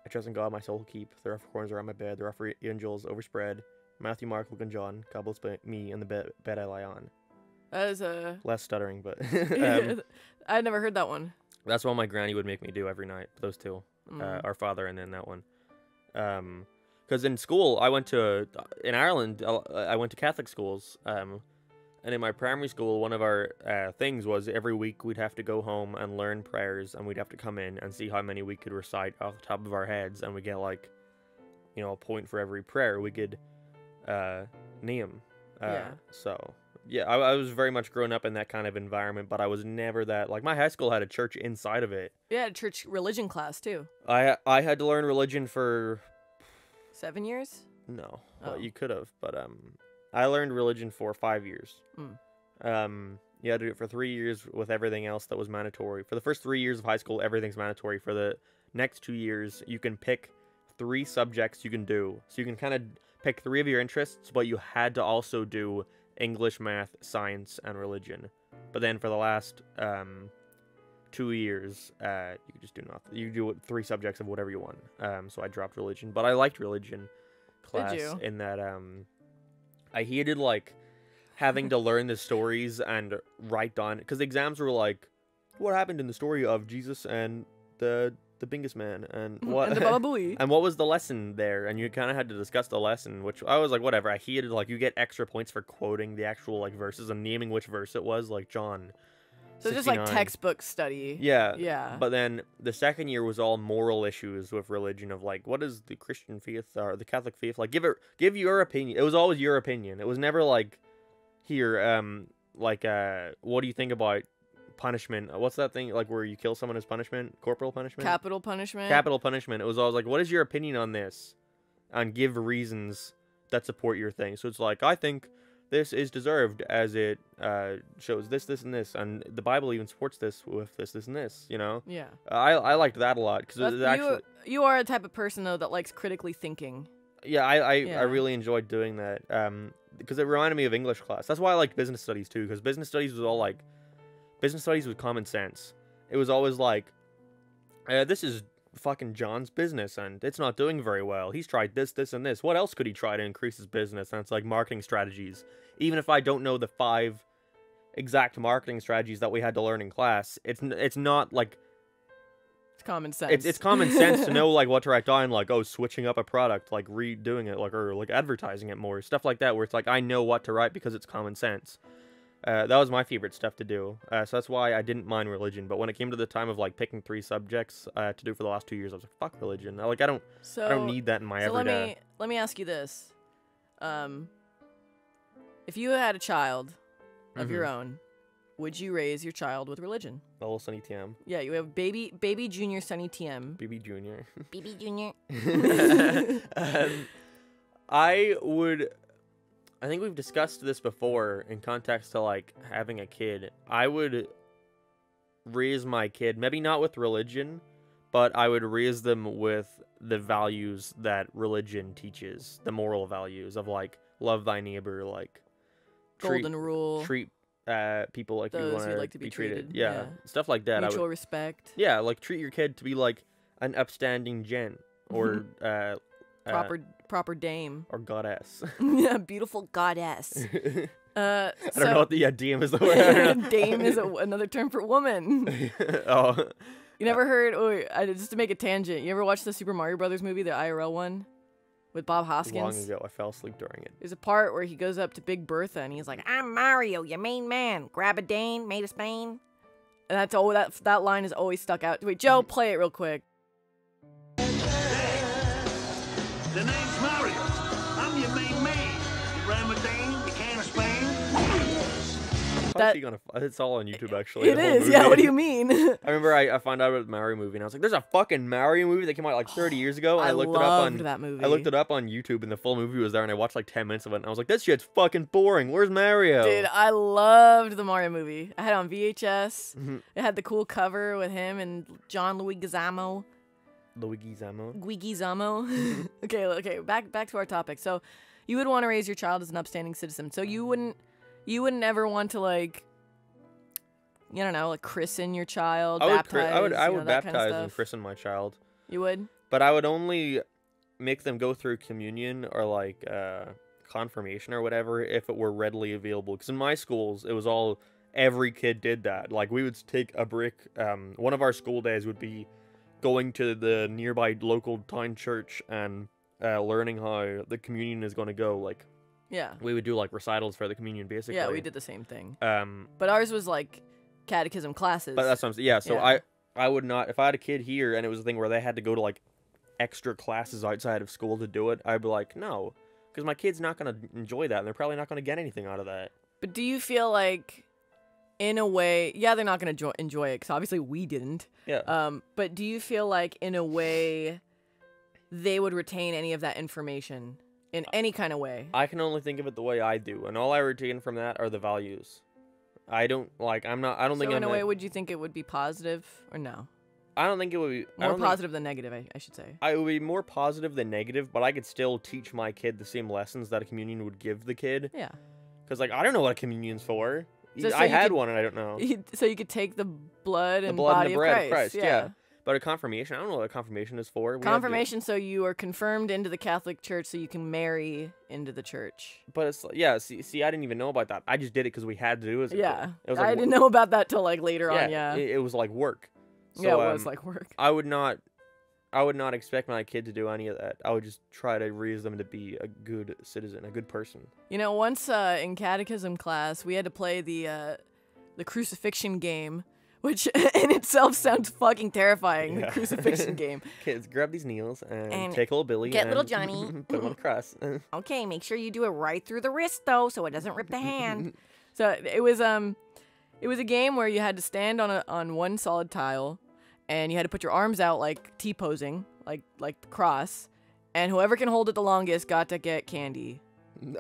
I trust in God, my soul will keep. The rough corners around my bed, the rough angels overspread. Matthew, Mark, Luke, and John, God bless me and the bed I lie on. That is a... Less stuttering, but I'd never heard that one. that's what my granny would make me do every night. Those two, Our Father, and then that one. Because in school, in Ireland, I went to Catholic schools. And in my primary school, one of our things was every week we'd have to go home and learn prayers, and we'd have to come in and see how many we could recite off the top of our heads, and we get like, a point for every prayer we could name. So yeah, I was very much growing up in that kind of environment, but I was never that, like, my high school had a church inside of it. Yeah, a church religion class too. I had to learn religion for 7 years? No, well, you could have, but I learned religion for 5 years. You had to do it for 3 years with everything else that was mandatory. For the first 3 years of high school, everything's mandatory. For the next 2 years, you can pick 3 subjects you can do. So you can kind of pick 3 of your interests, but you had to also do English, math, science, and religion. But then for the last 2 years, you could just do nothing. You do 3 subjects of whatever you want. So I dropped religion, but I liked religion class in that I hated like having to learn the stories and write down, because the exams were like, what happened in the story of Jesus and the Bingus Man and what and the Bababooey and what was the lesson there, and you kind of had to discuss the lesson, which I was like, whatever. I hated, like, you get extra points for quoting the actual like verses and naming which verse it was, like John. So just like textbook study. Yeah. But then the second year was all moral issues with religion, of like, what is the Christian faith or the Catholic faith? Like, give your opinion. It was always your opinion. It was never like, here, what do you think about punishment? What's that thing, like, where you kill someone as punishment? Corporal punishment? Capital punishment? Capital punishment. It was always like, what is your opinion on this? And give reasons that support your thing. So it's like, I think this is deserved, as it shows this, and this, and the Bible even supports this with this, and this, Yeah. I liked that a lot, because it was actually... You are a type of person, though, that likes critically thinking. Yeah, I really enjoyed doing that, because it reminded me of English class. That's why I liked business studies, too, because business studies was all like... Business studies with common sense. It was always like, this is fucking John's business, and it's not doing very well. He's tried this, and this. What else could he try to increase his business? And it's like marketing strategies. Even if I don't know the 5 exact marketing strategies that we had to learn in class, it's not like... It's common sense. It's common sense to know, like, what to write down, like, oh, switching up a product, like, redoing it, like, or, like, advertising it more. Stuff like that, where it's like, I know what to write because it's common sense. That was my favorite stuff to do, so that's why I didn't mind religion. But when it came to the time of like picking 3 subjects to do for the last 2 years, I was like, "Fuck religion!" I don't need that in my everyday. Let me ask you this: if you had a child of your own, would you raise your child with religion? The little Sonny TM. Yeah, you have baby junior Sonny TM. Baby junior. BB Junior. I would. I think we've discussed this before in context to, like, having a kid. I would raise my kid, maybe not with religion, but I would raise them with the values that religion teaches, the moral values of, like, love thy neighbor, like, golden rule, treat people like those you want like to be treated. Yeah, stuff like that. Mutual respect. Yeah, like, treat your kid to be like an upstanding gent, or proper dame or goddess. Yeah, beautiful goddess. I don't know what the dame is the word. Dame is another term for woman. Oh, you never heard? Oh, just to make a tangent, you ever watched the Super Mario Brothers movie, the IRL one, with Bob Hoskins? Long ago, I fell asleep during it. There's a part where he goes up to Big Bertha and he's like, "I'm Mario, your main man. Grab a Dane, made of Spain." And that's all. That line is always stuck out. Wait, Joe, play it real quick. The name's Mario. I'm your main man. You Ramadan, you can of Spain. It's all on YouTube, actually. It is, yeah. What do you mean? I remember I found out about the Mario movie, and I was like, "There's a fucking Mario movie that came out like 30 years ago." And I looked it up on that movie. I looked it up on YouTube, and the full movie was there, and I watched like 10 minutes of it, and I was like, "This shit's fucking boring. Where's Mario?" Dude, I loved the Mario movie. I had it on VHS. It had the cool cover with him and John Leguizamo. Guiguizamo. Okay. Back to our topic. So, you would want to raise your child as an upstanding citizen. So you wouldn't ever want to, like, I don't know, like, christen your child, baptize. I would that baptize kind of and christen my child. You would? But I would only make them go through communion or like confirmation or whatever if it were readily available. Because in my schools, it was all every kid did that. Like we would take a break. One of our school days would be going to the nearby local town church and learning how the communion is going to go. Like Yeah. we would do like recitals for the communion, basically. Yeah, we did the same thing. But ours was like catechism classes. that's what I'm saying. Yeah, so Yeah. I would not, if I had a kid here and it was a thing where they had to go to like extra classes outside of school to do it, I'd be like, no, because my kid's not going to enjoy that and they're probably not going to get anything out of that. But do you feel like, in a way, yeah, they're not going to enjoy it because obviously we didn't. Yeah. But do you feel like, in a way, they would retain any of that information in any kind of way? I can only think of it the way I do, and all I retain from that are the values. I don't think in a way, would you think it would be positive or no? I don't think it would be more positive than negative, I should say. It would be more positive than negative, but I could still teach my kid the same lessons that a communion would give the kid. Yeah. Because like I don't know what a communion's for. So I had one and I don't know. So you could take the blood and blood body and the bread of Christ. Yeah. But a confirmation, I don't know what a confirmation is for. Confirmation, so you are confirmed into the Catholic Church, so you can marry into the church. But it's yeah. See, I didn't even know about that. I just did it because we had to do it. Yeah, it was like, I didn't know about that till like later on. Yeah, it was like work. So, yeah, it was like work. I would not expect my kid to do any of that. I would just try to raise them to be a good citizen, a good person. You know, once in catechism class, we had to play the crucifixion game. Which in itself sounds fucking terrifying, the crucifixion game. Kids, grab these needles and take little Billy get and little Johnny. Put him on the cross. Okay, make sure you do it right through the wrist, though, so it doesn't rip the hand. So it was a game where you had to stand on one solid tile, and you had to put your arms out like T-posing, like the cross, and whoever can hold it the longest got to get candy.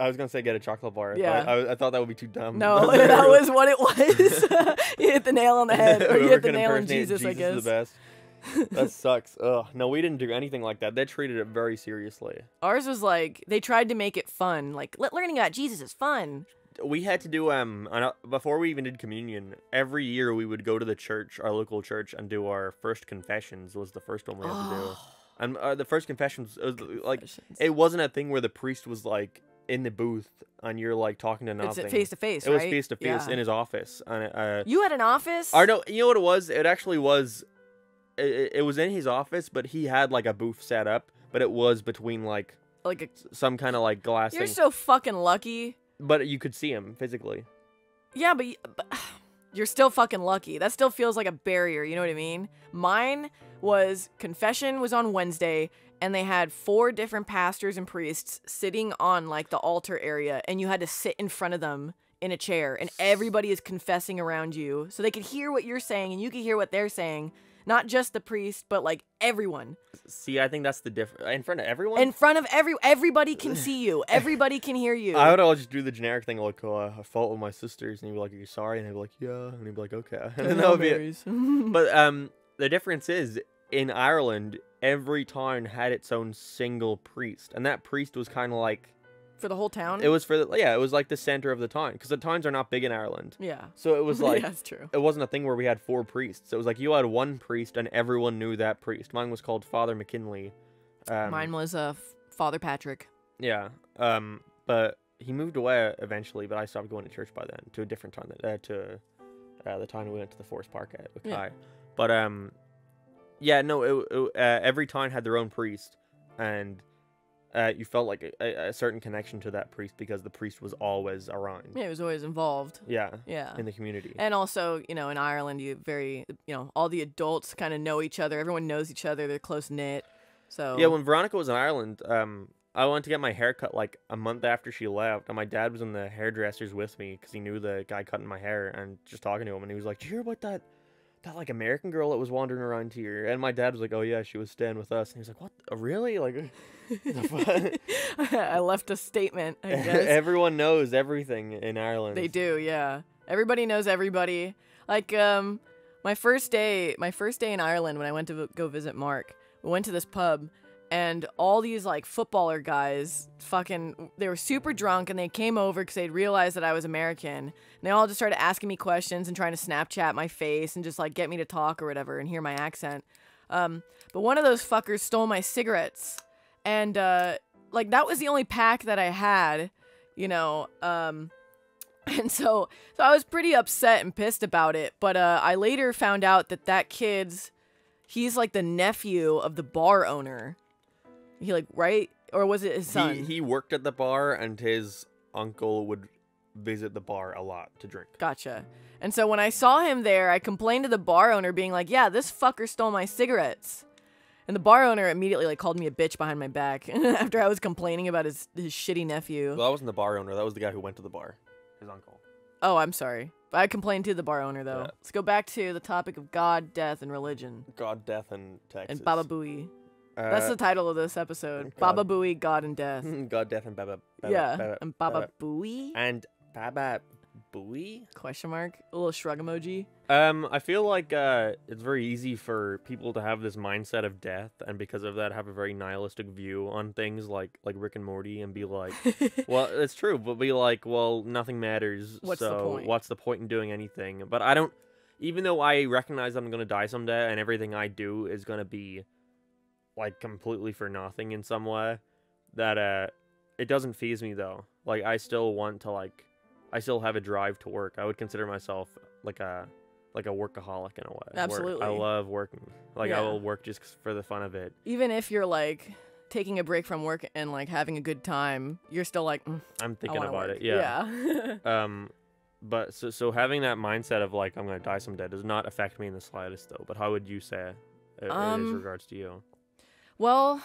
I was gonna say get a chocolate bar. Yeah. I thought that would be too dumb. No, that was what it was. You hit the nail on the head, or you hit the nail on Jesus, I guess. Is the best. That sucks. Ugh. No, we didn't do anything like that. They treated it very seriously. Ours was like, they tried to make it fun. Like, learning about Jesus is fun. We had to do, before we even did communion, every year we would go to the church, our local church, and do our first confessions was the first one we had to do. And the first confessions, it was like, it wasn't a thing where the priest was like, in the booth and you're like talking to nothing. It's face to face, right? It was face to face in his office. And you had an office? Or no, you know what it was? It actually was. It was in his office, but he had like a booth set up. But it was between like some kind of like glass. You're thing. so fucking lucky. But you could see him physically. Yeah, but you're still fucking lucky. That still feels like a barrier. You know what I mean? Mine was confession was on Wednesday. And they had 4 different pastors and priests sitting on like the altar area, and you had to sit in front of them in a chair, and everybody is confessing around you, so they could hear what you're saying and you could hear what they're saying. Not just the priest, but like everyone. See, I think that's the difference. In front of everyone? In front of everybody can see you. Everybody can hear you. I would always just do the generic thing like, oh, I fought with my sisters, and he'd be like, are you sorry? And I'd be like, yeah. And he'd be like, okay. And then that would be it. But the difference is, in Ireland, every town had its own single priest, and that priest was kind of like for the whole town. It was it was like the center of the town because the towns are not big in Ireland. Yeah. So it was like yeah, that's true. It wasn't a thing where we had 4 priests. It was like you had one priest and everyone knew that priest. Mine was called Father McKinley. Mine was Father Patrick. Yeah. But he moved away eventually, but I stopped going to church by then to a different town to the time we went to the Forest Park at Ukai. Yeah. But yeah, no, every town had their own priest, and you felt like a certain connection to that priest because the priest was always around. Yeah, he was always involved. Yeah. Yeah. In the community. And also, in Ireland, all the adults kind of know each other. Everyone knows each other. They're close knit. So yeah, when Veronica was in Ireland, I went to get my hair cut like a month after she left, and my dad was in the hairdressers with me because he knew the guy cutting my hair and just talking to him, and he was like, "Did you hear about that like American girl that was wandering around here?" And my dad was like, "Oh yeah, she was staying with us." And he was like, "What? Really? Like, I left a statement, I guess. Everyone knows everything in Ireland. They do, yeah. Everybody knows everybody. Like, my first day in Ireland when I went to go visit Mark, we went to this pub, and all these like footballer guys they were super drunk, and they came over because they'd realized that I was American, and they all just started asking me questions and trying to Snapchat my face and just like get me to talk or whatever and hear my accent. But one of those fuckers stole my cigarettes, and like that was the only pack that I had, you know. And so I was pretty upset and pissed about it. But I later found out that he's like the nephew of the bar owner. He like, right? Or was it his son? He worked at the bar, and his uncle would visit the bar a lot to drink. Gotcha. And so when I saw him there, I complained to the bar owner, being like, yeah, this fucker stole my cigarettes. And the bar owner immediately like called me a bitch behind my back after I was complaining about his shitty nephew. Well, that wasn't the bar owner. That was the guy who went to the bar. His uncle. Oh, I'm sorry. I complained to the bar owner, though. Yeah. Let's go back to the topic of God, death, and religion. God, death, and Texas. And Bababooey. That's the title of this episode. Bababooey, God, and Death. God, death, and And Bababooey? And Bababooey? Question mark? A little shrug emoji. I feel like it's very easy for people to have this mindset of death, and because of that have a very nihilistic view on things like Rick and Morty, and be like, well, it's true, but be like, well, nothing matters. What's the point? What's the point in doing anything? But I don't, even though I recognize I'm going to die someday, and everything I do is going to be like completely for nothing in some way, that it doesn't faze me though. Like I still want to I still have a drive to work. I would consider myself like a workaholic in a way. Absolutely. I love working. Like I Yeah. will work just for the fun of it. Even if you're like taking a break from work and like having a good time, you're still like, I'm thinking wanna about work. it. Yeah. Yeah. But so having that mindset of like I'm gonna die someday does not affect me in the slightest though. But how would you say it in regards to you? Well,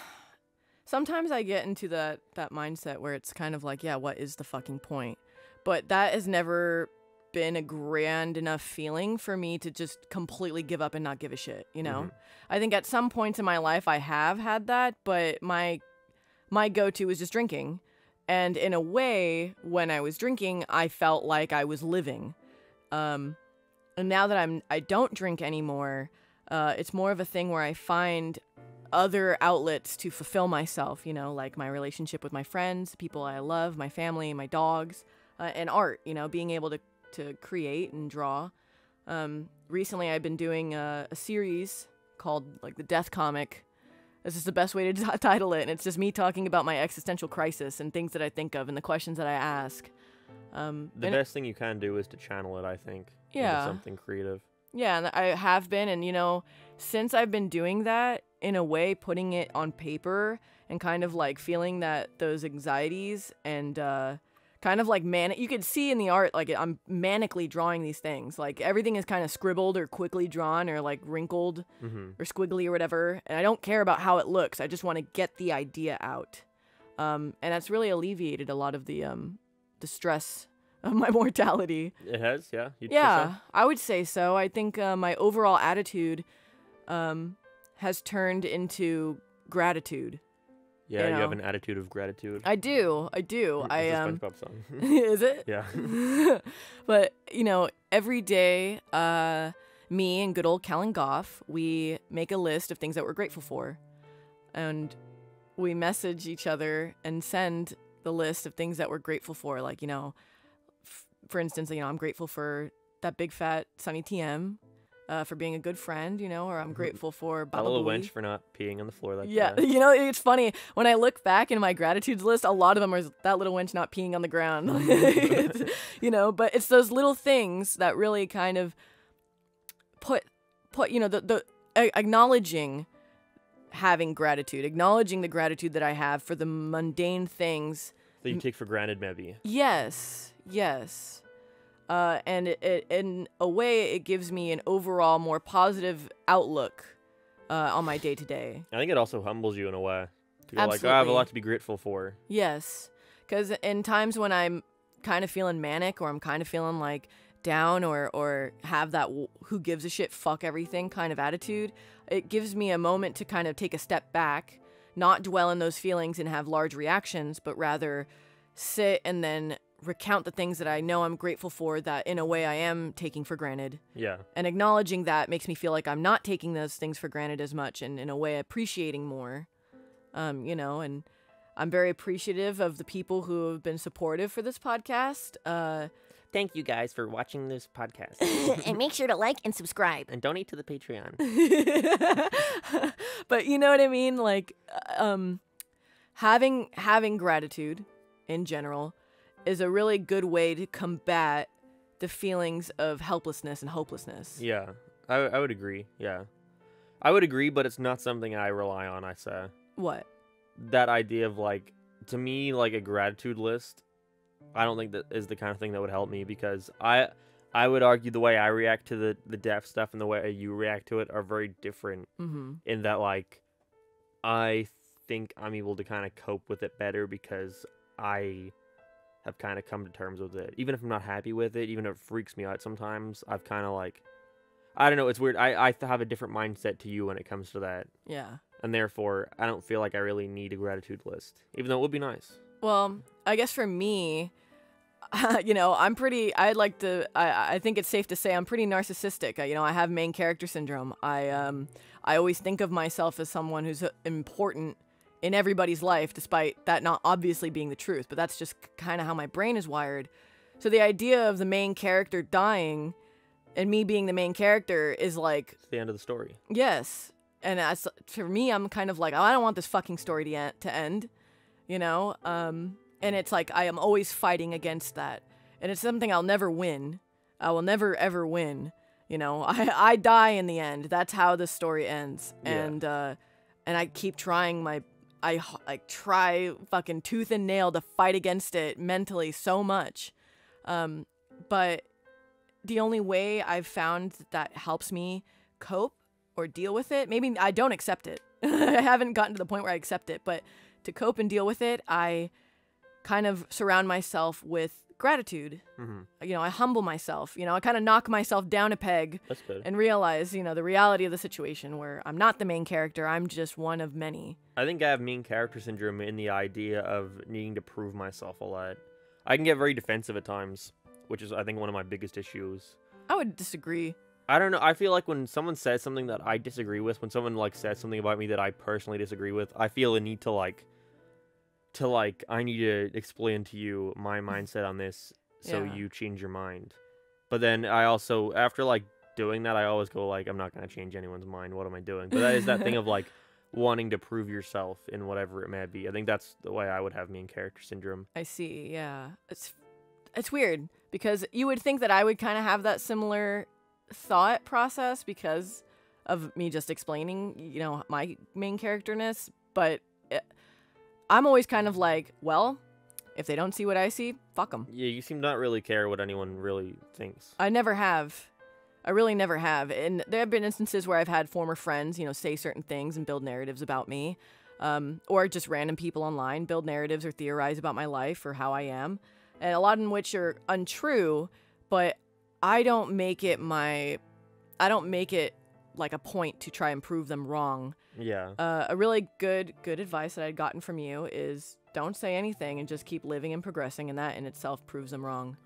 sometimes I get into that mindset where it's kind of like, yeah, what is the fucking point? But that has never been a grand enough feeling for me to just completely give up and not give a shit, you know? I think at some points in my life I have had that, but my go-to was just drinking. And in a way, when I was drinking, I felt like I was living. And now that I don't drink anymore, it's more of a thing where I find other outlets to fulfill myself, you know, like my relationship with my friends, people I love, my family, my dogs, and art, you know, being able to create and draw. Recently I've been doing a series called like the Death Comic. This is the best way to title it, and it's just me talking about my existential crisis and things that I think of and the questions that I ask. The best thing you can do is to channel it, I think. Yeah. Into something creative. Yeah, and I have been, and you know, since I've been doing that, in a way, putting it on paper and kind of like feeling that those anxieties and kind of like you could see in the art, like I'm manically drawing these things. Like everything is kind of scribbled or quickly drawn or like wrinkled or squiggly or whatever. And I don't care about how it looks. I just want to get the idea out. And that's really alleviated a lot of the stress of my mortality. It has, yeah? You'd say Yeah, so? I would say so. I think my overall attitude has turned into gratitude. Yeah, you you have know. an attitude of gratitude. I do. It's a SpongeBob song. Is it? Yeah. But, you know, every day, me and good old Callan Goff, we make a list of things that we're grateful for. And we message each other and send the list of things that we're grateful for. Like, you know, for instance, you know, I'm grateful for that big fat Sunny TM, for being a good friend, you know, or I'm grateful for That little Bababooey. wench for not peeing on the floor that Yeah, day. you know, it's funny. When I look back in my gratitudes list, a lot of them are that little wench not peeing on the ground. You know, but it's those little things that really kind of put you know, the acknowledging having gratitude, acknowledging the gratitude that I have for the mundane things. That you take for granted, maybe. Yes. And it in a way, it gives me an overall more positive outlook on my day-to-day. I think it also humbles you in a way. To go like, oh, I have a Absolutely. lot to be grateful for. Yes, because in times when I'm kind of feeling manic or I'm kind of feeling like down or have that who gives a shit, fuck everything kind of attitude, it gives me a moment to kind of take a step back, not dwell in those feelings and have large reactions, but rather sit and then recount the things that I know I'm grateful for that in a way I am taking for granted. Yeah. And acknowledging that makes me feel like I'm not taking those things for granted as much and in a way appreciating more. You know, and I'm very appreciative of the people who have been supportive for this podcast. Thank you guys for watching this podcast. And make sure to like and subscribe. And donate to the Patreon. But you know what I mean? Like, having gratitude in general is a really good way to combat the feelings of helplessness and hopelessness. Yeah, I would agree. Yeah, I would agree, but it's not something I rely on. I say What? that idea of like, to me, like a gratitude list. I don't think that is the kind of thing that would help me, because I would argue the way I react to the death stuff and the way you react to it are very different. In that, like, I think I'm able to kind of cope with it better because I have kind of come to terms with it. Even if I'm not happy with it, even if it freaks me out sometimes, I've kind of like, I don't know, it's weird. I have a different mindset to you when it comes to that. Yeah. And therefore, I don't feel like I really need a gratitude list, even though it would be nice. Well, I guess for me, you know, I think it's safe to say I'm pretty narcissistic. You know, I have main character syndrome. I always think of myself as someone who's important in everybody's life, despite that not obviously being the truth. But that's just kind of how my brain is wired. So the idea of the main character dying and me being the main character is like... It's the end of the story. Yes. And for me, I'm kind of like, oh, I don't want this fucking story to end, you know? And it's like I am always fighting against that. And it's something I'll never win. I will never, ever win. You know, I die in the end. That's how the story ends. Yeah. And I keep trying I try fucking tooth and nail to fight against it mentally so much. But the only way I've found that helps me cope or deal with it, maybe I don't accept it. I haven't gotten to the point where I accept it, but to cope and deal with it, I kind of surround myself with gratitude. You know, I humble myself. You know, I kind of knock myself down a peg. That's good. And realize, you know, the reality of the situation where I'm not the main character. I'm just one of many. I think I have main character syndrome in the idea of needing to prove myself a lot. I can get very defensive at times, which is, I think, one of my biggest issues. I would disagree. I don't know. I feel like when someone says something that I disagree with, when someone like says something about me that I personally disagree with, I feel a need to I need to explain to you my mindset on this so you change your mind. But then I also, after like doing that, I always go like, I'm not going to change anyone's mind. What am I doing? But that is that thing of like wanting to prove yourself in whatever it may be. I think that's the way I would have main character syndrome. I see. Yeah. It's weird because you would think that I would kind of have that similar thought process because of me just explaining, you know, my main characterness, but I'm always kind of like, well, if they don't see what I see, fuck them. Yeah, you seem not really care what anyone really thinks. I never have. I really never have. And there have been instances where I've had former friends, you know, say certain things and build narratives about me, or just random people online build narratives or theorize about my life or how I am, and a lot in which are untrue, but I don't make it like a point to try and prove them wrong. Yeah. A really good advice that I'd gotten from you is don't say anything and just keep living and progressing, and that in itself proves them wrong.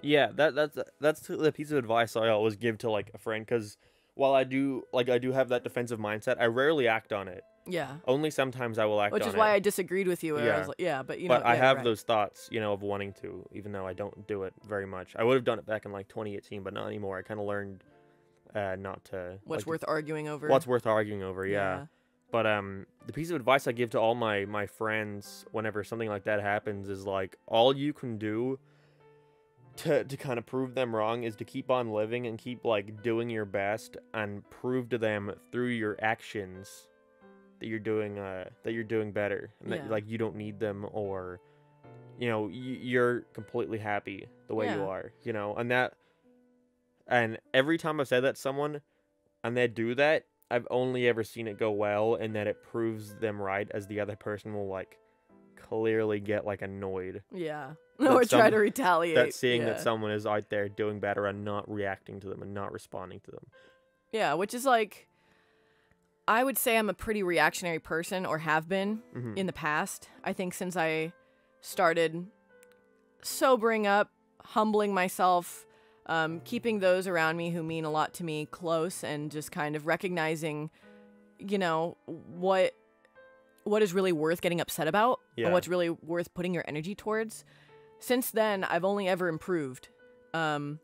Yeah, that's the piece of advice I always give to like a friend, because while I do have that defensive mindset, I rarely act on it. Yeah. Only sometimes I will act on it. Which is why I disagreed with you. I was like, but you know. But I have those thoughts, you know, of wanting to, even though I don't do it very much. I would have done it back in like 2018, but not anymore. I kind of learned not to. What's worth arguing over? What's worth arguing over? Yeah. But the piece of advice I give to all my friends whenever something like that happens is like, all you can do to kind of prove them wrong is to keep on living and keep like doing your best and prove to them through your actions that you're doing better, and that like you don't need them, or you know you're completely happy the way you are, you know. And every time I've said that to someone and they do that, I've only ever seen it go well, and that it proves them right, as the other person will like clearly get like annoyed. Yeah. Or try to retaliate. That's seeing that someone is out there doing better and not reacting to them and not responding to them. Yeah, which is like, I would say I'm a pretty reactionary person, or have been in the past. I think since I started sobering up, humbling myself, keeping those around me who mean a lot to me close, and just kind of recognizing, you know, what is really worth getting upset about, and what's really worth putting your energy towards. Since then, I've only ever improved. You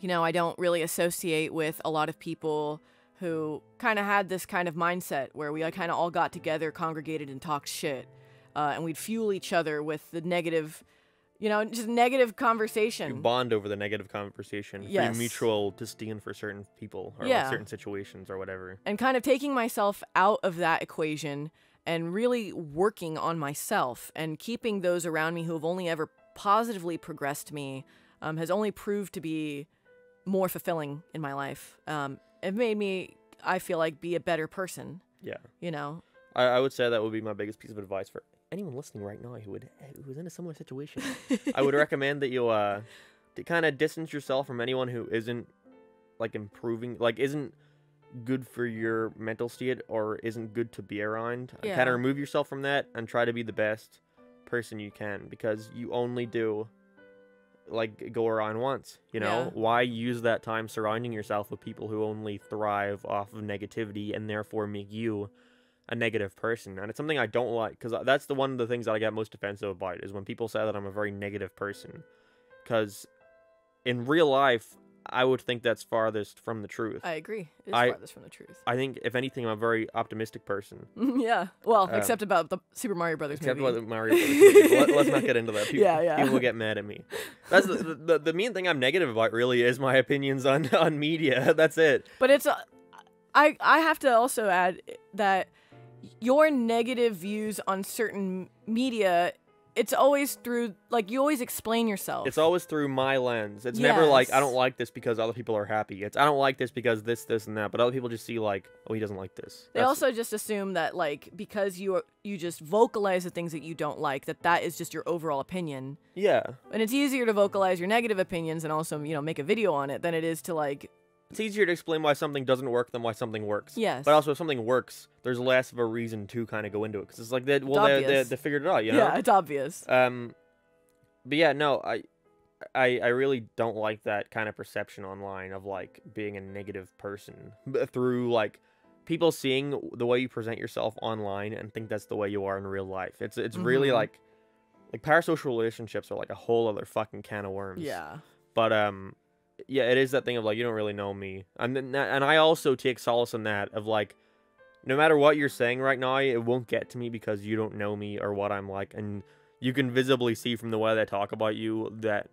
know, I don't really associate with a lot of people who kind of had this kind of mindset where we kind of all got together, congregated, and talked shit. And we'd fuel each other with the negative, just negative conversation. You bond over the negative conversation. Yes. For mutual disdain for certain people or Yeah. certain situations or whatever. And kind of taking myself out of that equation and really working on myself and keeping those around me who have only ever positively progressed me has only proved to be more fulfilling in my life. It made me, I feel like, be a better person. Yeah. I would say that would be my biggest piece of advice for anyone listening right now who's in a similar situation. I would recommend that you to kind of distance yourself from anyone who isn't like improving, like isn't good for your mental state or isn't good to be around. Yeah. Kind of remove yourself from that and try to be the best person you can, because you only do like go around once, Yeah. Why use that time surrounding yourself with people who only thrive off of negativity and therefore make you a negative person? And it's something I don't like, because that's one of the things that I get most offensive about is when people say that I'm a very negative person, because in real life I would think that's farthest from the truth. agree. It's farthest from the truth. I think if anything I'm a very optimistic person. Yeah. Well, except about the Super Mario Brothers Except movie. about the Mario Brothers movie. Let's not get into that. People will get mad at me. That's the main thing I'm negative about, really, is my opinions on media. That's it. But it's I have to also add that your negative views on certain media, it's always through, like, you always explain yourself. It's always through my lens. It's never like, I Yes. don't like this because other people are happy. It's, I don't like this because this, and that. But other people just see, like, oh, he doesn't like this. They also just assume that, like, because you just vocalize the things that you don't like, that is just your overall opinion. Yeah. And it's easier to vocalize your negative opinions and also, make a video on it than it is to, like... It's easier to explain why something doesn't work than why something works. Yes. But also, if something works, there's less of a reason to kind of go into it. Because it's like, they figured it out, Yeah, it's obvious. But yeah, no, I really don't like that kind of perception online of, like, being a negative person. Through, like, people seeing the way you present yourself online and think that's the way you are in real life. It's really, like, parasocial relationships are, like, a whole other fucking can of worms. Yeah. But, yeah, it is that thing of, like, you don't really know me. And I also take solace in that of, like, no matter what you're saying right now, it won't get to me because you don't know me or what I'm like. And you can visibly see from the way they talk about you that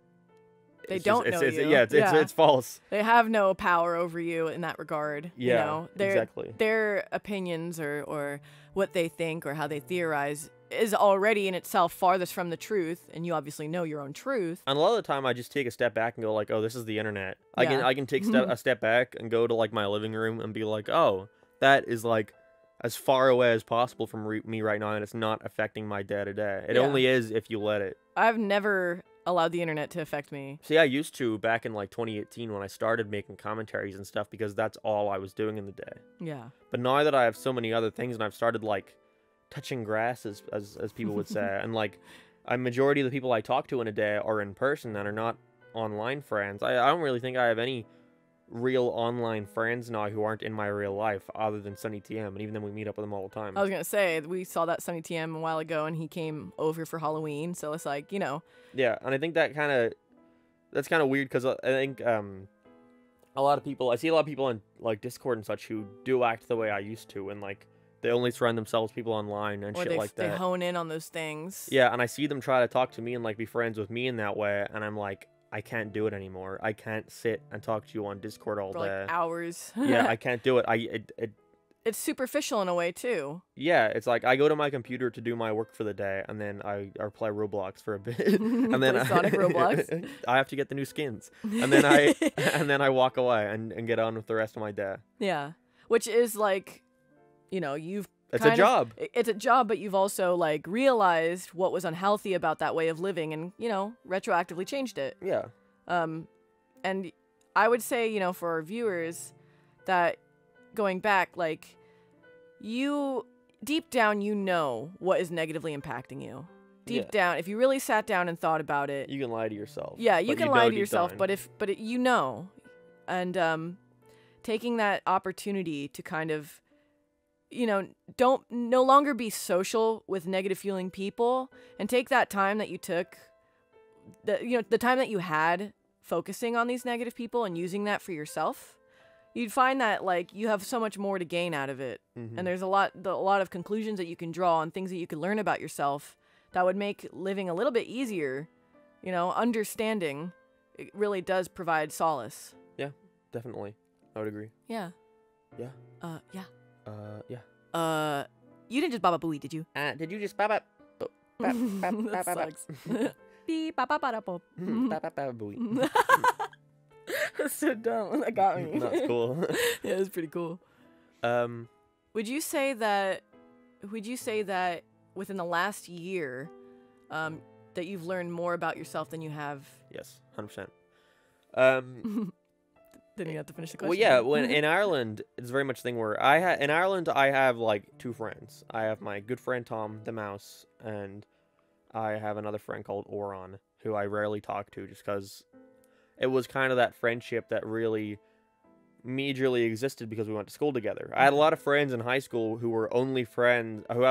They don't know you. Yeah, it's false. They have no power over you in that regard. Yeah, exactly. Their opinions or what they think or how they theorize is already in itself farthest from the truth, and you obviously know your own truth. And a lot of the time, I just take a step back and go like, "Oh, this is the internet." Yeah. I can take a step back and go to like my living room and be like, "Oh, that is like as far away as possible from me right now, and it's not affecting my day to day. It Yeah. only is if you let it." I've never allowed the internet to affect me. See, I used to back in like 2018 when I started making commentaries and stuff because that's all I was doing in the day. Yeah. But now that I have so many other things and I've started like touching grass, as people would say, and like a majority of the people I talk to in a day are in person and are not online friends. I don't really think I have any real online friends now who aren't in my real life other than Sunny TM, and even then we meet up with them all the time. I was gonna say, we saw that Sunny TM a while ago, and he came over for Halloween, so it's like, Yeah, and I think that's kind of weird because I think I see a lot of people in like Discord and such who do act the way I used to, and like they only surround themselves with people online and or shit like that. they hone in on those things. Yeah, and I see them try to talk to me and like be friends with me in that way, and I'm like, I can't do it anymore. I can't sit and talk to you on Discord all For day. like hours. Yeah, I can't do it. It's superficial in a way too. Yeah, it's like I go to my computer to do my work for the day, and then I play Roblox for a bit, and then Play Sonic Roblox. I have to get the new skins, and then I walk away and get on with the rest of my day. Yeah, which is like, you've. It's a job. It's a job, but you've also like realized what was unhealthy about that way of living, and retroactively changed it. Yeah. And I would say, for our viewers, that going back, like, you deep down, what is negatively impacking you. Deep down, if you really sat down and thought about it, You can lie to yourself. yeah, you but can know lie to deep yourself, down. and taking that opportunity to kind of, don't no longer be social with negative feeling people, and take that time that you took, the time that you had focusing on these negative people and using that for yourself, you'd find that like you have so much more to gain out of it, and there's a lot of conclusions that you can draw and things that you can learn about yourself that would make living a little bit easier. You know, understanding it really does provide solace. Yeah, definitely. I would agree. Yeah. Yeah. Yeah. Yeah. You didn't just Bababooey, did you? Did you just Baba? That sucks. Beep, ba ba ba da pop. Bababooey. That's so dumb. That got me. That's cool. Yeah, it was pretty cool. Would you say that within the last year, that you've learned more about yourself than you have? Yes, 100%. Then you have to finish the question. Well, yeah. When in Ireland, it's very much a thing where in Ireland I have like 2 friends. I have my good friend Tom the mouse, and I have another friend called Oron, who I rarely talk to, just because it was kind of that friendship that really majorly existed because we went to school together. I had a lot of friends in high school who I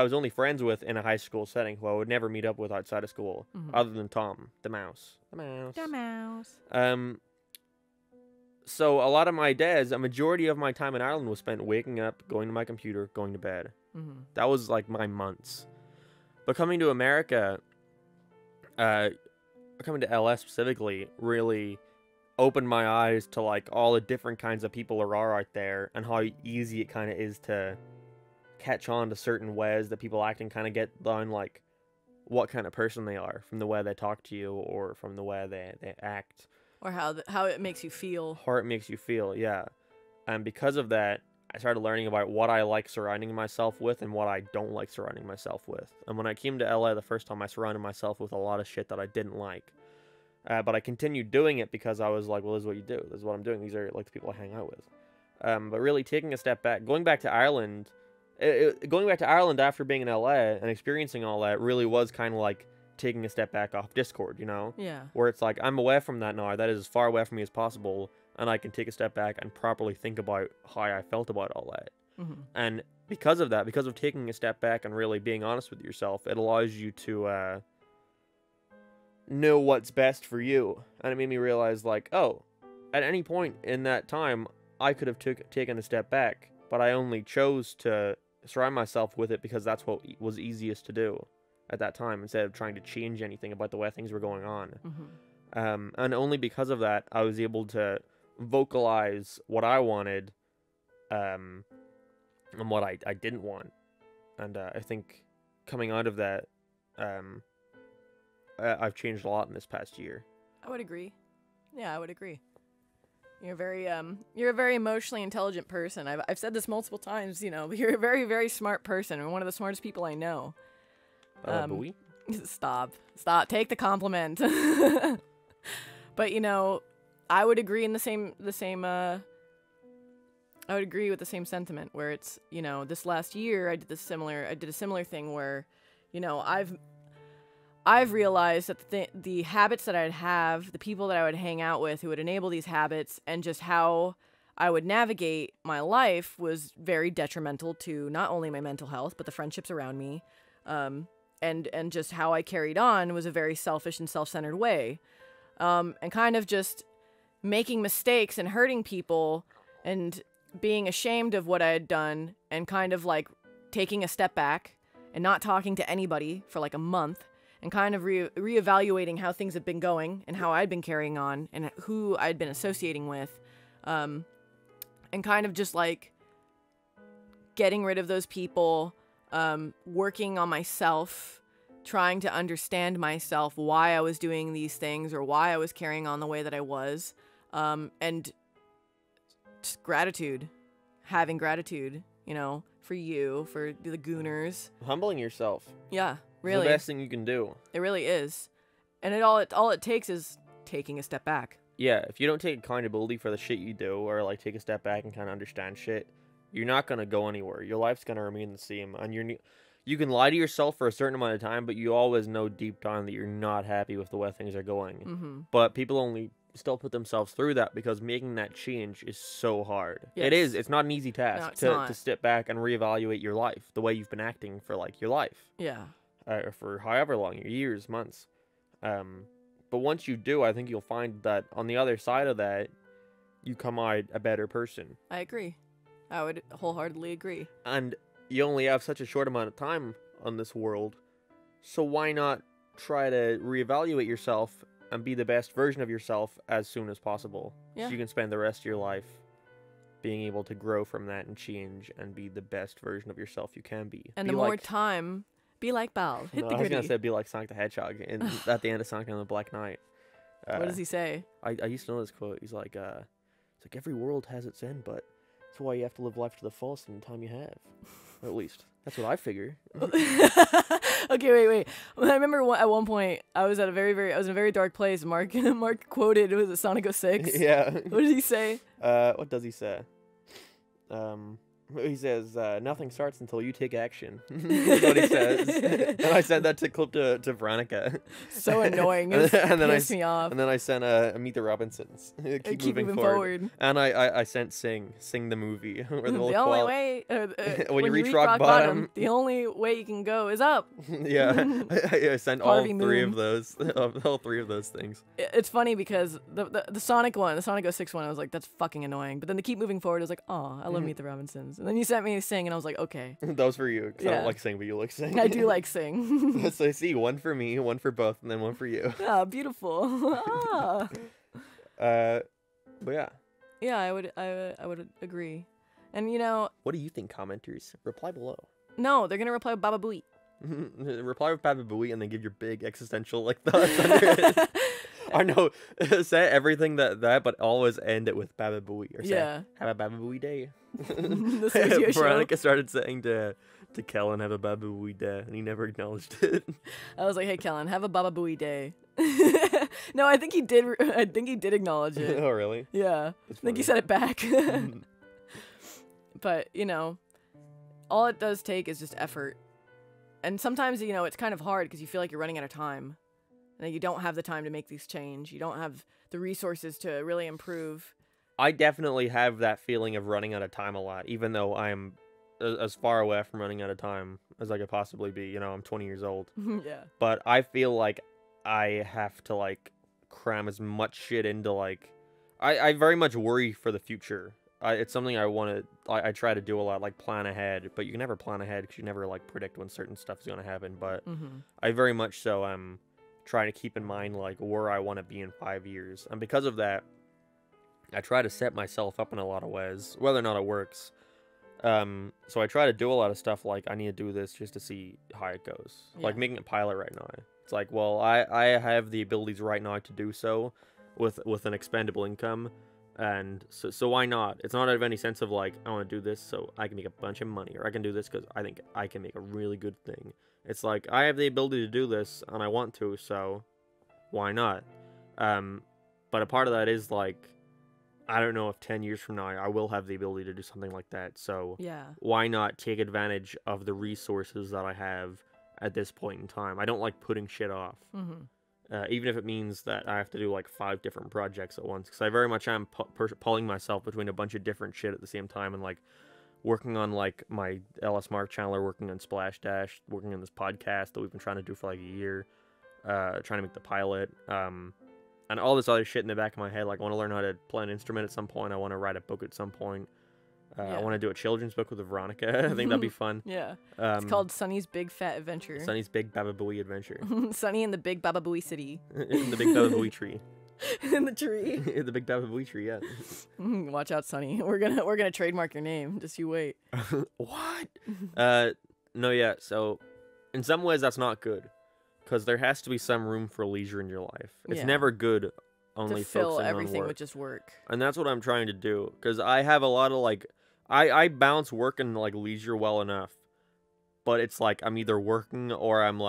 was only friends with in a high school setting, who I would never meet up with outside of school, other than Tom the mouse. The mouse. So a majority of my time in Ireland was spent waking up, going to my computer, going to bed. That was like my months. But coming to America, coming to LS specifically, really opened my eyes to like all the different kinds of people there are out there, and how easy it kind of is to catch on to certain ways that people act and kind of get down like what kind of person they are from the way they talk to you or from the way they act. Or how it makes you feel. How it makes you feel, yeah. And because of that, I started learning about what I like surrounding myself with and what I don't like surrounding myself with. And when I came to LA the first time, I surrounded myself with a lot of shit that I didn't like. But I continued doing it because I was like, well, this is what you do. This is what I'm doing. These are like the people I hang out with. But really taking a step back, going back to Ireland after being in LA and experiencing all that really was kind of like taking a step back off Discord, you know? Yeah. Where it's like, I'm away from that now. That is as far away from me as possible. And I can take a step back and properly think about how I felt about all that. And because of that, because of taking a step back and really being honest with yourself, it allows you to know what's best for you. And it made me realize, like, oh, at any point in that time, I could have taken a step back, but I only chose to surround myself with it because that's what was easiest to do at that time, instead of trying to change anything about the way things were going on. And only because of that, I was able to vocalize what I wanted, and what I didn't want. And I think coming out of that, I've changed a lot in this past year. I would agree. Yeah, I would agree. You're a very emotionally intelligent person. I've said this multiple times, you know, but you're a very, very smart person and one of the smartest people I know. Stop. Take the compliment. But you know, I would agree I would agree with the same sentiment where it's, you know, this last year I did a similar thing where, you know, I've realized that the habits that I'd have, the people that I would hang out with who would enable these habits, and just how I would navigate my life was very detrimental to not only my mental health, but the friendships around me. And just how I carried on was a very selfish and self-centered way. And kind of just making mistakes and hurting people and being ashamed of what I had done, and kind of like taking a step back and not talking to anybody for like a month, and kind of reevaluating how things have been going and how I'd been carrying on and who I'd been associating with. And kind of just like getting rid of those people, working on myself, trying to understand myself, why I was doing these things or why I was carrying on the way that I was. And just having gratitude, you know, for you, for the Gooners. Humbling yourself. Yeah, really. It's the best thing you can do. It really is. And all it takes is taking a step back. Yeah, if you don't take accountability for the shit you do, or like take a step back and kind of understand shit, you're not going to go anywhere. Your life's going to remain the same. And you can lie to yourself for a certain amount of time, but you always know deep down that you're not happy with the way things are going. But people only still put themselves through that because making that change is so hard. Yes. It is. It's not an easy task to step back and reevaluate your life, the way you've been acting for like your life. Yeah. Or for however long, your years, months. But once you do, I think you'll find that on the other side of that, you come out a better person. I agree. I would wholeheartedly agree. And you only have such a short amount of time on this world, so why not try to reevaluate yourself and be the best version of yourself as soon as possible? Yeah. So you can spend the rest of your life being able to grow from that and change and be the best version of yourself you can be. And be the more like, time, be like Bal. Hit no, the I was gritty. gonna say be like Sonic the Hedgehog at the end of Sonic and the Black Knight. What does he say? I used to know this quote. He's like, it's like every world has its end, but that's why you have to live life to the fullest in the time you have. Or at least that's what I figure. Okay, wait. I remember at one point I was at I was in a very dark place. Mark quoted, was it Sonic 06? Yeah. What did he say? What does he say? He says, nothing starts until you take action. That's what he says. And I sent that clip to Veronica. So annoying. It pissed me off. And then I sent Meet the Robinsons. Keep moving forward. And I sent Sing the movie. Where the only way when you reach rock bottom, the only way you can go is up. Yeah, I sent all three of those things. It's funny because the Sonic one, the Sonic 06 one, I was like, that's fucking annoying. But then to keep moving forward, I was like, oh, I love Meet the Robinsons. And then you sent me Sing, and I was like, okay. That was for you. Cause I Yeah. don't like Sing, but you like Sing. I do like Sing. So I see one for me, one for both, and then one for you. Ah, beautiful. Ah. But yeah. Yeah, I would agree. And you know, What do you think, commenters? Reply below. no, they're gonna reply with Bababooey. Reply with Bababooey and then give your big existential thoughts under it. I know, say everything that, but always end it with Bababooey or say, Yeah. have a Bababooey day. This video show. Veronica started saying to Kellen, have a Bababooey day, and he never acknowledged it. I was like, hey, Kellen, have a Bababooey day. No, I think he did. I think he did acknowledge it. Oh, really? Yeah, That's I think he funny. said it back. But you know, all it does take is just effort. And sometimes, you know, it's kind of hard because you feel like you're running out of time. And you don't have the time to make these change. You don't have the resources to really improve. I definitely have that feeling of running out of time a lot, even though I'm as far away from running out of time as I could possibly be. You know, I'm 20 years old. Yeah. But I feel like I have to, cram as much shit into, I very much worry for the future. It's something I want to, I try to do a lot, plan ahead. But you can never plan ahead because you never, predict when certain stuff is going to happen. But I very much so am trying to keep in mind, where I want to be in 5 years. And because of that, I try to set myself up in a lot of ways, whether or not it works. So I try to do a lot of stuff I need to do this just to see how it goes. Yeah. Like making a pilot right now. It's like, well, I have the abilities right now to do so with an expendable income. And so why not? It's not out of any sense of I want to do this so I can make a bunch of money, or I can do this because I think I can make a really good thing. It's like, I have the ability to do this and I want to, so why not? But a part of that is I don't know if 10 years from now I will have the ability to do something like that. So Yeah. why not take advantage of the resources that I have at this point in time? I don't like putting shit off. Even if it means that I have to do 5 different projects at once, because I very much am pulling myself between a bunch of different shit at the same time, and working on my LS Mark channel, or working on Splash Dash, working on this podcast that we've been trying to do for a year, trying to make the pilot, and all this other shit in the back of my head. I want to learn how to play an instrument at some point. I want to write a book at some point. I want to do a children's book with Veronica. I think that'd be fun. Yeah. It's called Sunny's Big Fat Adventure. Sunny's Big Bababooey Adventure. Sunny in the Big Bababooey City. In the Big Bababooey tree. In the tree. In the Big Bababooey tree, yeah. Watch out, Sunny. We're gonna trademark your name. Just you wait. What? No, yeah. So, in some ways, that's not good, because there has to be some room for leisure in your life. It's Yeah. never good only To fill focusing everything on work. with just work. And that's what I'm trying to do, because I have a lot of I balance work and leisure well enough, but it's I'm either working or I'm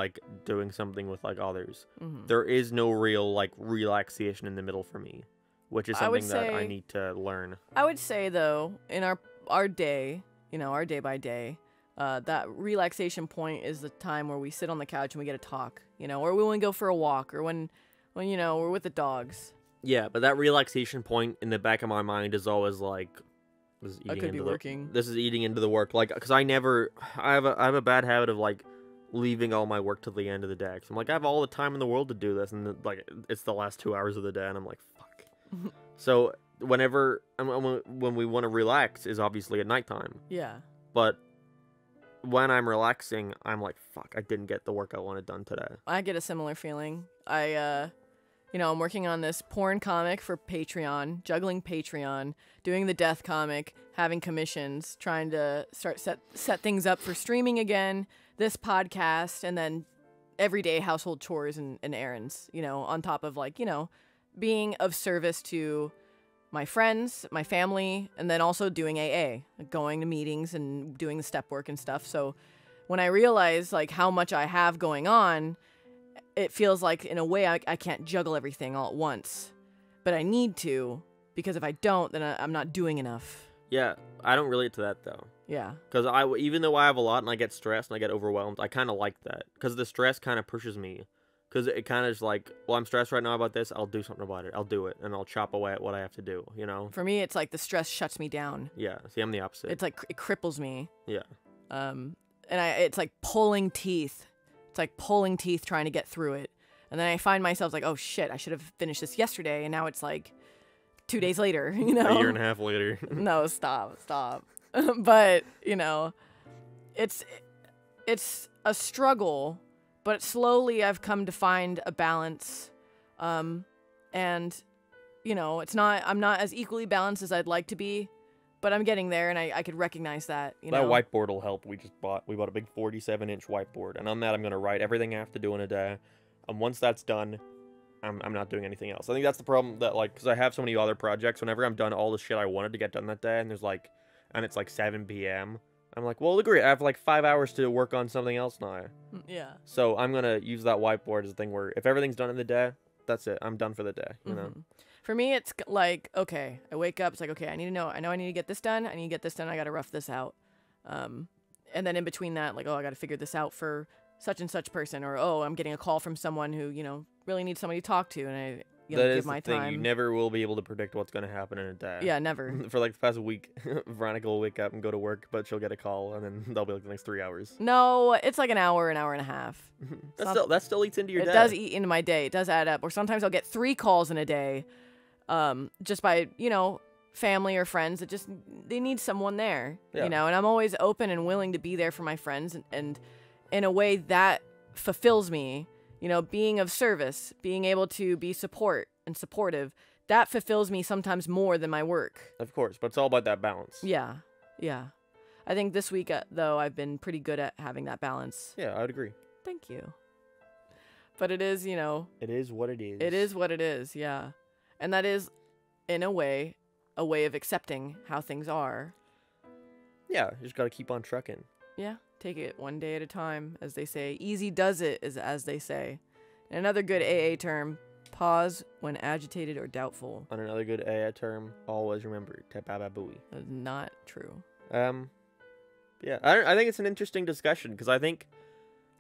doing something with others. There is no real relaxation in the middle for me, which is I would something that I say- need to learn. I would say though, in our day, our day by day, that relaxation point is the time where we sit on the couch and we get to talk, or when we go for a walk, or when we're with the dogs. Yeah, but that relaxation point in the back of my mind is always this is I eating could be into working. This is eating into the work, because I have a bad habit of leaving all my work till the end of the day. 'Cause I'm I have all the time in the world to do this, and it's the last 2 hours of the day, and I'm fuck. So whenever when we want to relax is obviously at nighttime. Yeah. But when I'm relaxing, I'm like, fuck, I didn't get the work I wanted done today. I get a similar feeling. I'm working on this porn comic for Patreon, juggling Patreon, doing the death comic, having commissions, trying to set things up for streaming again, this podcast, and then everyday household chores and errands, on top of being of service to my friends, my family, and then also doing AA, going to meetings and doing the step work and stuff. So when I realize how much I have going on, it feels like in a way I can't juggle everything all at once, but I need to, because if I don't, then I'm not doing enough. Yeah, I don't relate to that though. Yeah. Because even though I have a lot and I get stressed and I get overwhelmed, I kind of like that. Because the stress kind of pushes me. Because it kind of is like, well, I'm stressed right now about this, I'll do something about it. I'll do it, and I'll chop away at what I have to do, For me, it's like the stress shuts me down. Yeah, see, I'm the opposite. It's like, it cripples me. Yeah. It's like pulling teeth. It's like pulling teeth trying to get through it. And then I find myself like, oh shit, I should have finished this yesterday, and now it's like 2 days later, A year and a half later. No, stop. But, it's a struggle, but slowly I've come to find a balance. And, I'm not as equally balanced as I'd like to be, but I'm getting there, and I could recognize that, That whiteboard will help. We bought a big 47-inch whiteboard, and on that I'm going to write everything I have to do in a day. And once that's done, I'm not doing anything else. I think that's the problem that, because I have so many other projects, whenever I'm done all the shit I wanted to get done that day, and it's 7 p.m., I'm like, well, agree, I have 5 hours to work on something else now. Yeah. So I'm going to use that whiteboard as a thing where if everything's done in the day, that's it. I'm done for the day, you know? For me, it's like, okay, I wake up, it's like, okay, I know I need to get this done, I got to rough this out. And then in between that, I got to figure this out for such and such person, or, oh, I'm getting a call from someone who, really needs somebody to talk to, and I give my time. You never will be able to predict what's going to happen in a day. Yeah, never. For the past week, Veronica will wake up and go to work, but she'll get a call, and then they'll be the next 3 hours. No, it's an hour and a half. That still eats into your day. It does eat into my day. It does add up. Or sometimes I'll get 3 calls in a day, just by, family or friends that just, they need someone there, and I'm always open and willing to be there for my friends, and in a way that fulfills me, being of service, being able to be supportive, that fulfills me sometimes more than my work. Of course, but it's all about that balance. Yeah. I think this week, though, I've been pretty good at having that balance. Yeah, I would agree. Thank you. But it is, It is what it is. It is what it is, yeah. And that is, in a way of accepting how things are. Yeah, you just gotta keep on trucking. Yeah, take it one day at a time, as they say. Easy does it, as they say. And another good AA term, pause when agitated or doubtful. On another good AA term, always remember to Bababooey. That is not true. Yeah, I think it's an interesting discussion, because I think,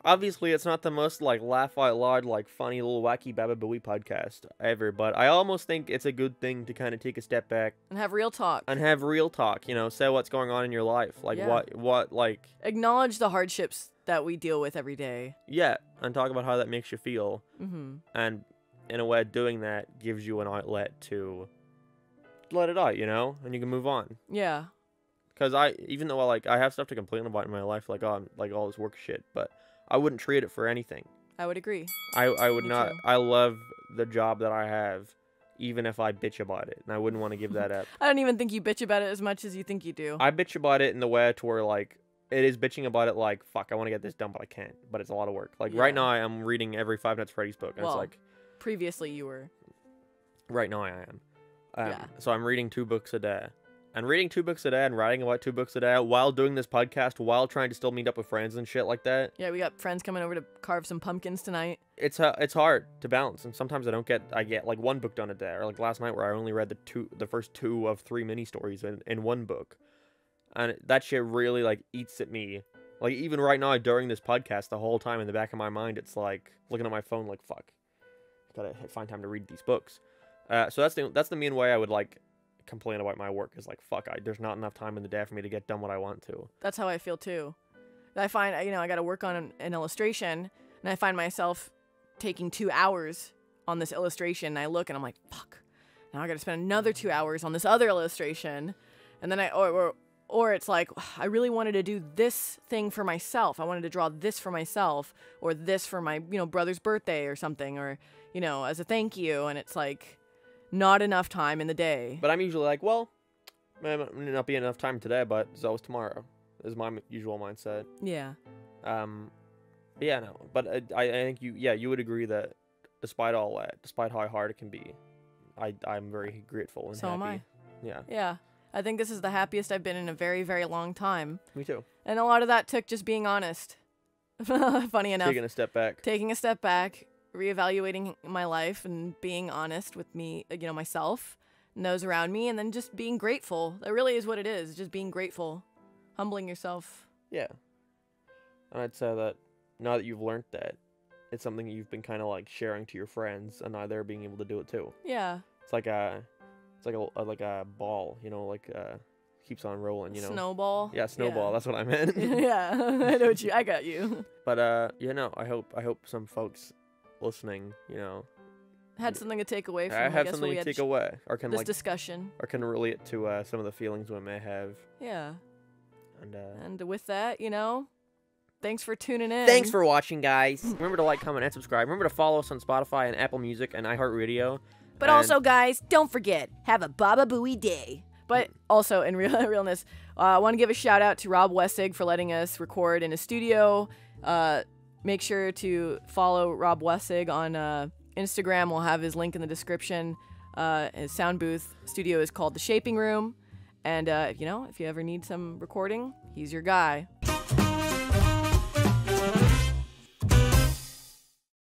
obviously, it's not the most, laugh out loud, funny little wacky Bababooey podcast ever, but I almost think it's a good thing to kind of take a step back. And have real talk. Say what's going on in your life. Acknowledge the hardships that we deal with every day. Yeah, and talk about how that makes you feel. Mm-hmm. And in a way, doing that gives you an outlet to let it out, and you can move on. Yeah. Because even though I have stuff to complain about in my life, all this work shit, but I wouldn't trade it for anything. I would agree. I would Me not. too. I love the job that I have, even if I bitch about it, and I wouldn't want to give that up. I don't even think you bitch about it as much as you think you do. I bitch about it in the way to where, it is bitching about it fuck, I want to get this done, but I can't. But it's a lot of work. Right now, I am reading every Five Nights at Freddy's book, and it's previously you were. Right now I am. Yeah. So I'm reading 2 books a day. And reading 2 books a day and writing about 2 books a day while doing this podcast, while trying to still meet up with friends and shit like that. Yeah, we got friends coming over to carve some pumpkins tonight. It's hard to balance, and sometimes I get 1 book done a day, or last night where I only read the first 2 of 3 mini stories in 1 book, and that shit really eats at me. Even right now during this podcast, the whole time in the back of my mind, it's looking at my phone fuck, gotta find time to read these books. So that's the main way I would complain about my work is fuck, there's not enough time in the day for me to get done what I want to. That's how I feel too. I find I got to work on an illustration, and I find myself taking 2 hours on this illustration, and I look and I'm like, fuck, now I got to spend another 2 hours on this other illustration. And then or it's like, I really wanted to do this thing for myself. I wanted to draw this for myself, or this for my, brother's birthday or something, or, as a thank you. And it's like not enough time in the day. But I'm usually like, well, may not be enough time today, but there's always tomorrow. Is my usual mindset. Yeah. Yeah, no. But I think you would agree that despite all that, despite how hard it can be, I'm very grateful and so happy. Am I. Yeah. Yeah. I think this is the happiest I've been in a very, very long time. Me too. And a lot of that took just being honest. Funny enough. Taking a step back, reevaluating my life and being honest with me, myself and those around me, and then just being grateful. That really is what it is, just being grateful. Humbling yourself. Yeah. And I'd say that now that you've learned that, it's something that you've been kind of like sharing to your friends, and now they're being able to do it too. Yeah. It's like a ball, keeps on rolling, Snowball. Yeah, snowball. Yeah. That's what I meant. Yeah, I got you. But I hope some folks listening, had something to take away from. I have something to take away, or can this discussion, or can relate to some of the feelings we may have. Yeah. And with that, thanks for tuning in. Thanks for watching, guys. Remember to like, comment, and subscribe. Remember to follow us on Spotify and Apple Music and iHeartRadio. But also, guys, don't forget, have a Bababooey day. But also, in realness, I want to give a shout out to Rob Wessig for letting us record in his studio. Make sure to follow Rob Wessig on Instagram. We'll have his link in the description. His sound booth studio is called The Shaping Room. And, if you ever need some recording, he's your guy.